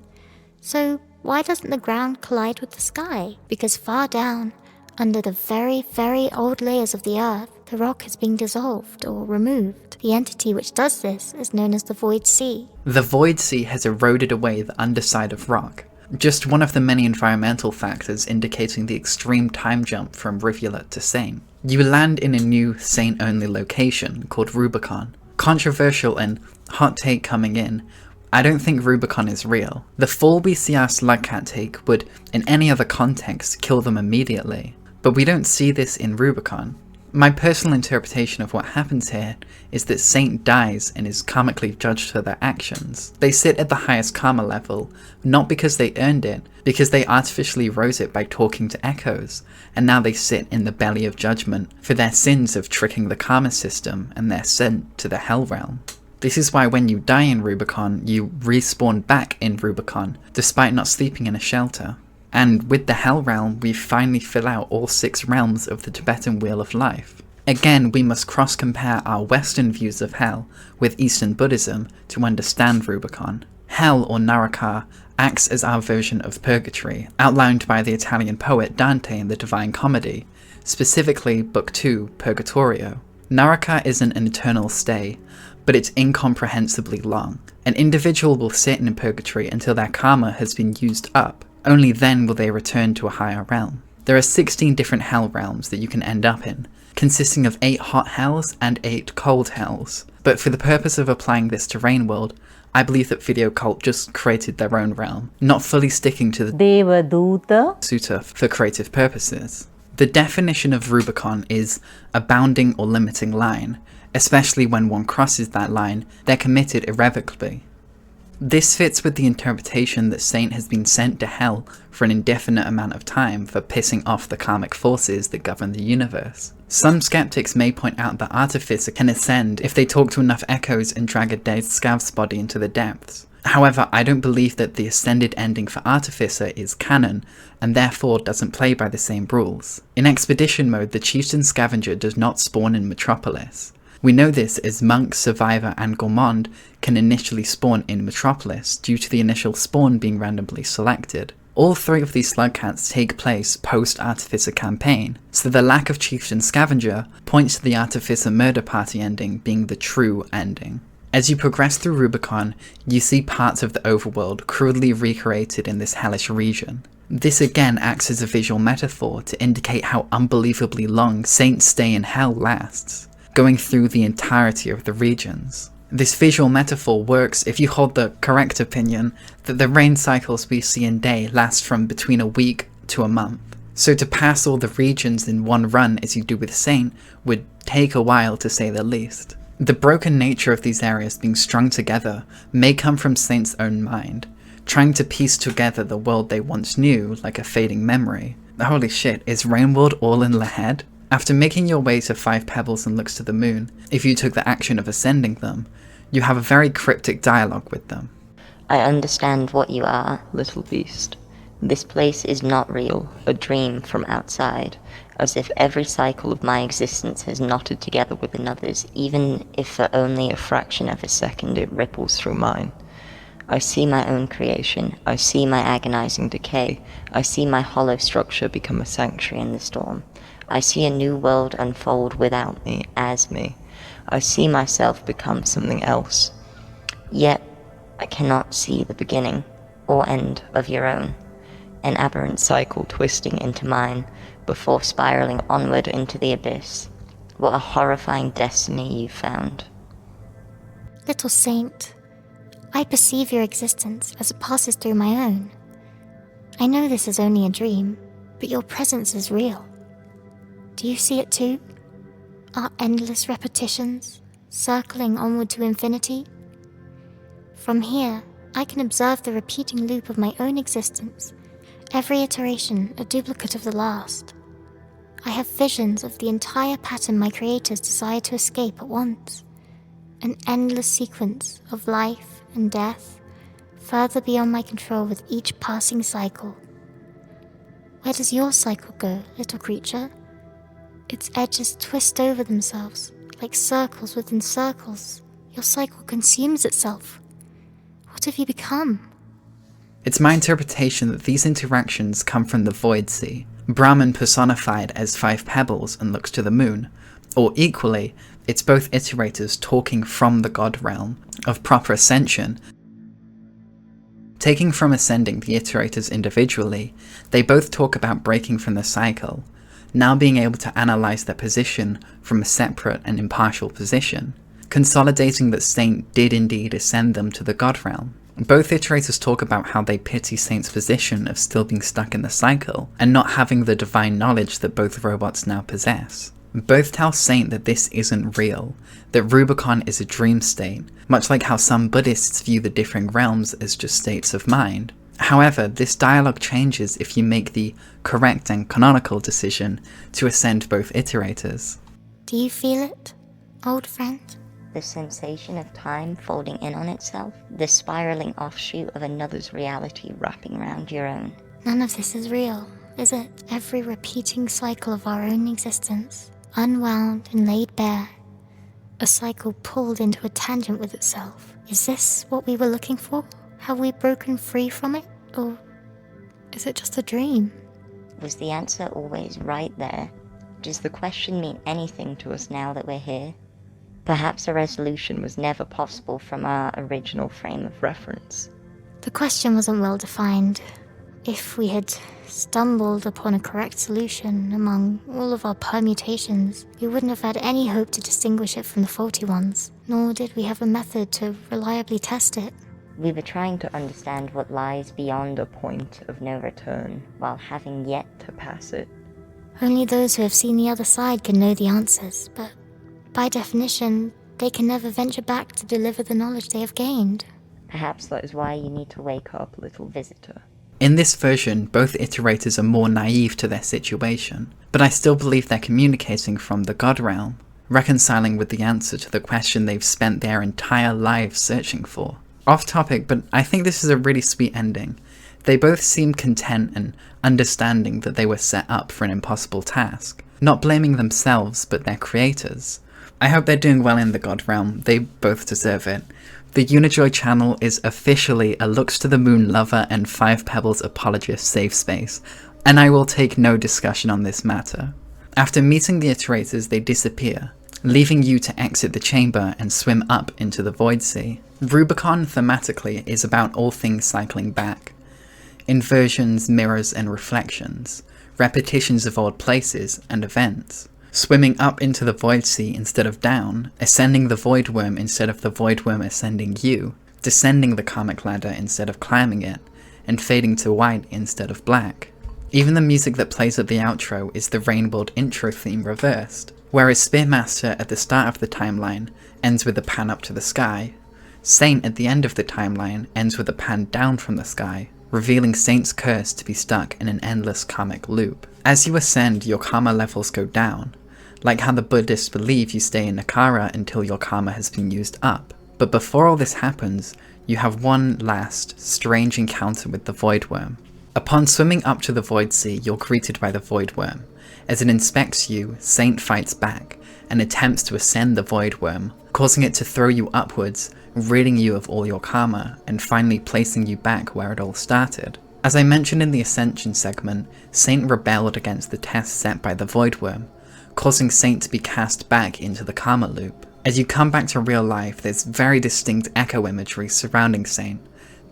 So why doesn't the ground collide with the sky? Because far down, under the very, very old layers of the earth, the rock has been dissolved or removed. The entity which does this is known as the Void Sea. The Void Sea has eroded away the underside of rock, just one of the many environmental factors indicating the extreme time jump from Rivulet to Saint. You land in a new Saint-only location called Rubicon. Controversial and hot take coming in, I don't think Rubicon is real. The fall we see our Slugcat take would, in any other context, kill them immediately. But we don't see this in Rubicon. My personal interpretation of what happens here is that Saint dies and is karmically judged for their actions. They sit at the highest karma level, not because they earned it, because they artificially rose it by talking to echoes, and now they sit in the belly of judgment for their sins of tricking the karma system, and they're sent to the hell realm. This is why when you die in Rubicon, you respawn back in Rubicon, despite not sleeping in a shelter. And with the Hell Realm, we finally fill out all 6 realms of the Tibetan Wheel of Life. Again, we must cross-compare our Western views of Hell with Eastern Buddhism to understand Rubicon. Hell, or Naraka, acts as our version of Purgatory, outlined by the Italian poet Dante in the Divine Comedy, specifically Book 2, Purgatorio. Naraka isn't an eternal stay, but it's incomprehensibly long. An individual will sit in Purgatory until their karma has been used up. Only then will they return to a higher realm. There are 16 different hell realms that you can end up in, consisting of 8 hot hells and 8 cold hells. But for the purpose of applying this to Rain World, I believe that Video Cult just created their own realm, not fully sticking to the Devaduta Sutta for creative purposes. The definition of Rubicon is a bounding or limiting line, especially when one crosses that line, they're committed irrevocably. This fits with the interpretation that Saint has been sent to hell for an indefinite amount of time for pissing off the karmic forces that govern the universe. Some skeptics may point out that Artificer can ascend if they talk to enough echoes and drag a dead Scav's body into the depths. However, I don't believe that the ascended ending for Artificer is canon, and therefore doesn't play by the same rules. In Expedition mode, the Chieftain Scavenger does not spawn in Metropolis. We know this as Monk, Survivor, and Gourmand can initially spawn in Metropolis due to the initial spawn being randomly selected. All 3 of these slugcats take place post-Artificer campaign, so the lack of Chieftain Scavenger points to the Artificer murder party ending being the true ending. As you progress through Rubicon, you see parts of the overworld crudely recreated in this hellish region. This again acts as a visual metaphor to indicate how unbelievably long Saint's stay in hell lasts, going through the entirety of the regions. This visual metaphor works if you hold the correct opinion that the rain cycles we see in day last from between a week to a month. So to pass all the regions in one run as you do with Saint would take a while, to say the least. The broken nature of these areas being strung together may come from Saint's own mind, trying to piece together the world they once knew like a fading memory. Holy shit, is Rainworld all in the head? After making your way to 5 pebbles and looks to the moon, if you took the action of ascending them, you have a very cryptic dialogue with them. I understand what you are, little beast. This place is not real, a dream from outside, as if every cycle of my existence has knotted together with another's, even if for only a fraction of a second it ripples through mine. I see my own creation, I see my agonizing decay, I see my hollow structure become a sanctuary in the storm. I see a new world unfold without me, as me. I see myself become something else. Yet, I cannot see the beginning or end of your own. An aberrant cycle twisting into mine, before spiraling onward into the abyss. What a horrifying destiny you found. Little saint, I perceive your existence as it passes through my own. I know this is only a dream, but your presence is real. Do you see it too? Our endless repetitions, circling onward to infinity? From here, I can observe the repeating loop of my own existence, every iteration a duplicate of the last. I have visions of the entire pattern my creators desire to escape at once, an endless sequence of life and death, further beyond my control with each passing cycle. Where does your cycle go, little creature? Its edges twist over themselves, like circles within circles. Your cycle consumes itself. What have you become? It's my interpretation that these interactions come from the Void Sea, Brahman personified as 5 pebbles and looks to the moon, or equally, it's both iterators talking from the God realm of proper ascension. Taking from ascending the iterators individually, they both talk about breaking from the cycle, now being able to analyze their position from a separate and impartial position, consolidating that Saint did indeed ascend them to the God realm. Both iterators talk about how they pity Saint's position of still being stuck in the cycle, and not having the divine knowledge that both robots now possess. Both tell Saint that this isn't real, that Rubicon is a dream state, much like how some Buddhists view the differing realms as just states of mind. However, this dialogue changes if you make the correct and canonical decision to ascend both Iterators. Do you feel it, old friend? The sensation of time folding in on itself, the spiraling offshoot of another's reality wrapping around your own. None of this is real, is it? Every repeating cycle of our own existence, unwound and laid bare. A cycle pulled into a tangent with itself. Is this what we were looking for? Have we broken free from it? Or is it just a dream? Was the answer always right there? Does the question mean anything to us now that we're here? Perhaps a resolution was never possible from our original frame of reference. The question wasn't well defined. If we had stumbled upon a correct solution among all of our permutations, we wouldn't have had any hope to distinguish it from the faulty ones, nor did we have a method to reliably test it. We were trying to understand what lies beyond a point of no return, while having yet to pass it. Only those who have seen the other side can know the answers, but by definition, they can never venture back to deliver the knowledge they have gained. Perhaps that is why you need to wake up, little visitor. In this version, both Iterators are more naive to their situation, but I still believe they're communicating from the God realm, reconciling with the answer to the question they've spent their entire lives searching for. Off topic, but I think this is a really sweet ending. They both seem content and understanding that they were set up for an impossible task, not blaming themselves but their creators. I hope they're doing well in the God realm, they both deserve it. The Unajoy channel is officially a Looks to the Moon lover and Five Pebbles apologist safe space, and I will take no discussion on this matter. After meeting the Iterators, they disappear, leaving you to exit the chamber and swim up into the Void Sea. Rubicon thematically is about all things cycling back. Inversions, mirrors and reflections, repetitions of old places and events. Swimming up into the Void Sea instead of down, ascending the Void Worm instead of the Void Worm ascending you, descending the karmic ladder instead of climbing it, and fading to white instead of black. Even the music that plays at the outro is the Rainbow intro theme reversed, whereas Spearmaster at the start of the timeline ends with a pan up to the sky, Saint at the end of the timeline ends with a pan down from the sky, revealing Saint's curse to be stuck in an endless karmic loop. As you ascend, your karma levels go down, like how the Buddhists believe you stay in Nakara until your karma has been used up. But before all this happens, you have one last, strange encounter with the Void Worm. Upon swimming up to the Void Sea, you're greeted by the Void Worm. As it inspects you, Saint fights back, and attempts to ascend the Void Worm, causing it to throw you upwards, ridding you of all your karma, and finally placing you back where it all started. As I mentioned in the Ascension segment, Saint rebelled against the test set by the Void Worm, causing Saint to be cast back into the karma loop. As you come back to real life, there's very distinct echo imagery surrounding Saint.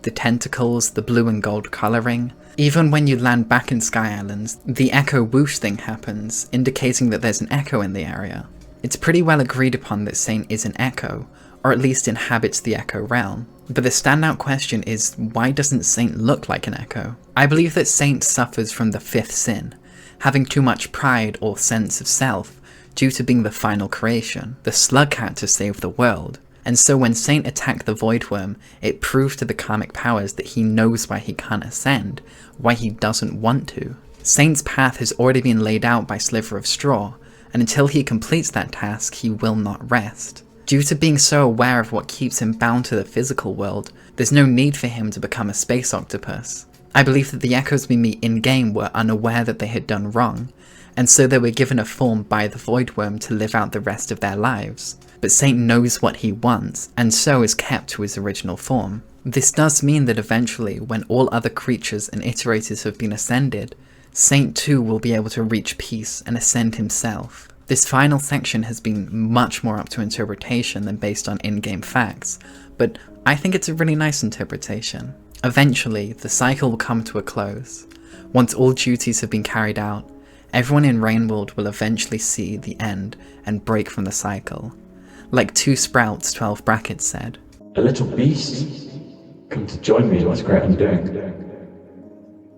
The tentacles, the blue and gold colouring. Even when you land back in Sky Islands, the echo whoosh thing happens, indicating that there's an echo in the area. It's pretty well agreed upon that Saint is an echo, or at least inhabits the echo realm. But the standout question is, why doesn't Saint look like an echo? I believe that Saint suffers from the fifth sin, having too much pride or sense of self, due to being the final creation. The slug had to save the world. And so when Saint attacked the Void Worm, it proved to the karmic powers that he knows why he can't ascend, why he doesn't want to. Saint's path has already been laid out by Sliver of Straw, and until he completes that task, he will not rest. Due to being so aware of what keeps him bound to the physical world, there's no need for him to become a space octopus. I believe that the echoes we meet in-game were unaware that they had done wrong, and so they were given a form by the Void Worm to live out the rest of their lives. But Saint knows what he wants, and so is kept to his original form. This does mean that eventually, when all other creatures and Iterators have been ascended, Saint too will be able to reach peace and ascend himself. This final section has been much more up to interpretation than based on in-game facts, but I think it's a really nice interpretation. Eventually, the cycle will come to a close. Once all duties have been carried out, everyone in Rainworld will eventually see the end and break from the cycle. Like 2 Sprouts 12 Brackets said, A little beast, come to join me in this great undoing.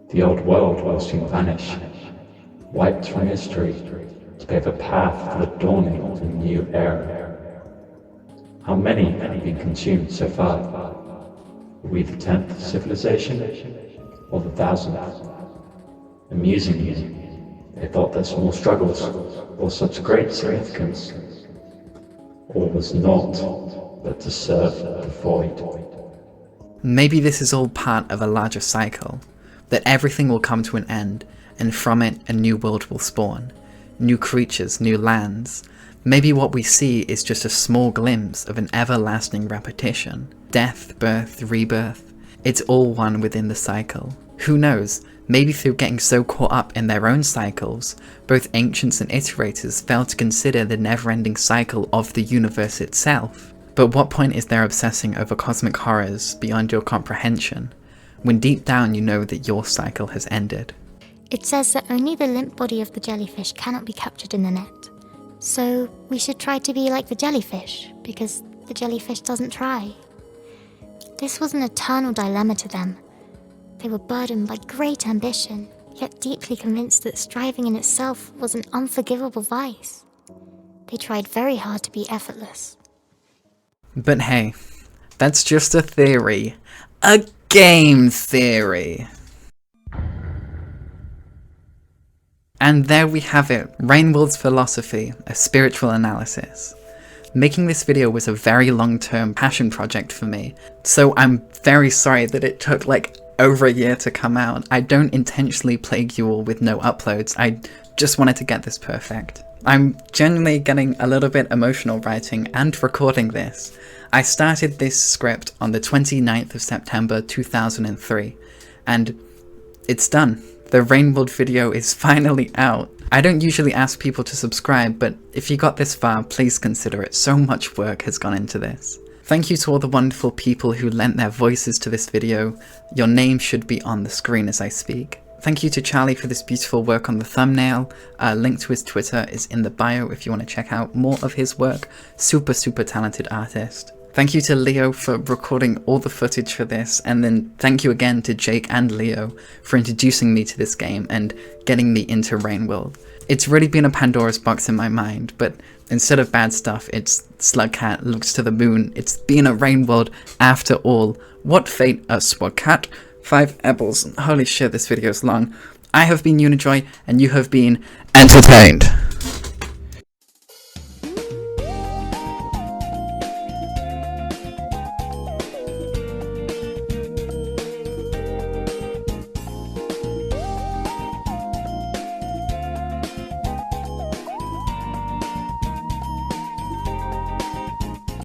The old world will soon vanish, wiped from history, to pave a path to the dawning of a new era. How many have been consumed so far? Are we the 10th civilization, or the 1,000th? Amusingly, they thought their small struggles bore such great significance. All was naught but to serve the void. Maybe this is all part of a larger cycle, that everything will come to an end, and from it a new world will spawn. New creatures, new lands. Maybe what we see is just a small glimpse of an everlasting repetition. Death, birth, rebirth. It's all one within the cycle. Who knows, maybe through getting so caught up in their own cycles, both ancients and iterators failed to consider the never-ending cycle of the universe itself. But what point is there obsessing over cosmic horrors beyond your comprehension, when deep down you know that your cycle has ended? It says that only the limp body of the jellyfish cannot be captured in the net. So we should try to be like the jellyfish, because the jellyfish doesn't try. This was an eternal dilemma to them. They were burdened by great ambition, yet deeply convinced that striving in itself was an unforgivable vice. They tried very hard to be effortless. But hey, that's just a theory. A game theory! And there we have it, Rainworld's philosophy, a spiritual analysis. Making this video was a very long-term passion project for me, so I'm very sorry that it took like over a year to come out. I don't intentionally plague you all with no uploads, I just wanted to get this perfect. I'm genuinely getting a little bit emotional writing and recording this. I started this script on the 29th of September 2003, and it's done. The Rainworld video is finally out. I don't usually ask people to subscribe, but if you got this far, please consider it. So much work has gone into this. Thank you to all the wonderful people who lent their voices to this video. Your name should be on the screen as I speak. Thank you to Charlie for this beautiful work on the thumbnail. A link to his Twitter is in the bio if you want to check out more of his work. Super talented artist. Thank you to Leo for recording all the footage for this, and then thank you again to Jake and Leo for introducing me to this game and getting me into Rainworld. It's really been a Pandora's box in my mind, but instead of bad stuff, it's Slugcat looks to the moon. It's been a Rainworld after all. What fate a Swagcat? 5 apples. Holy shit, this video is long. I have been Unajoy, and you have been entertained.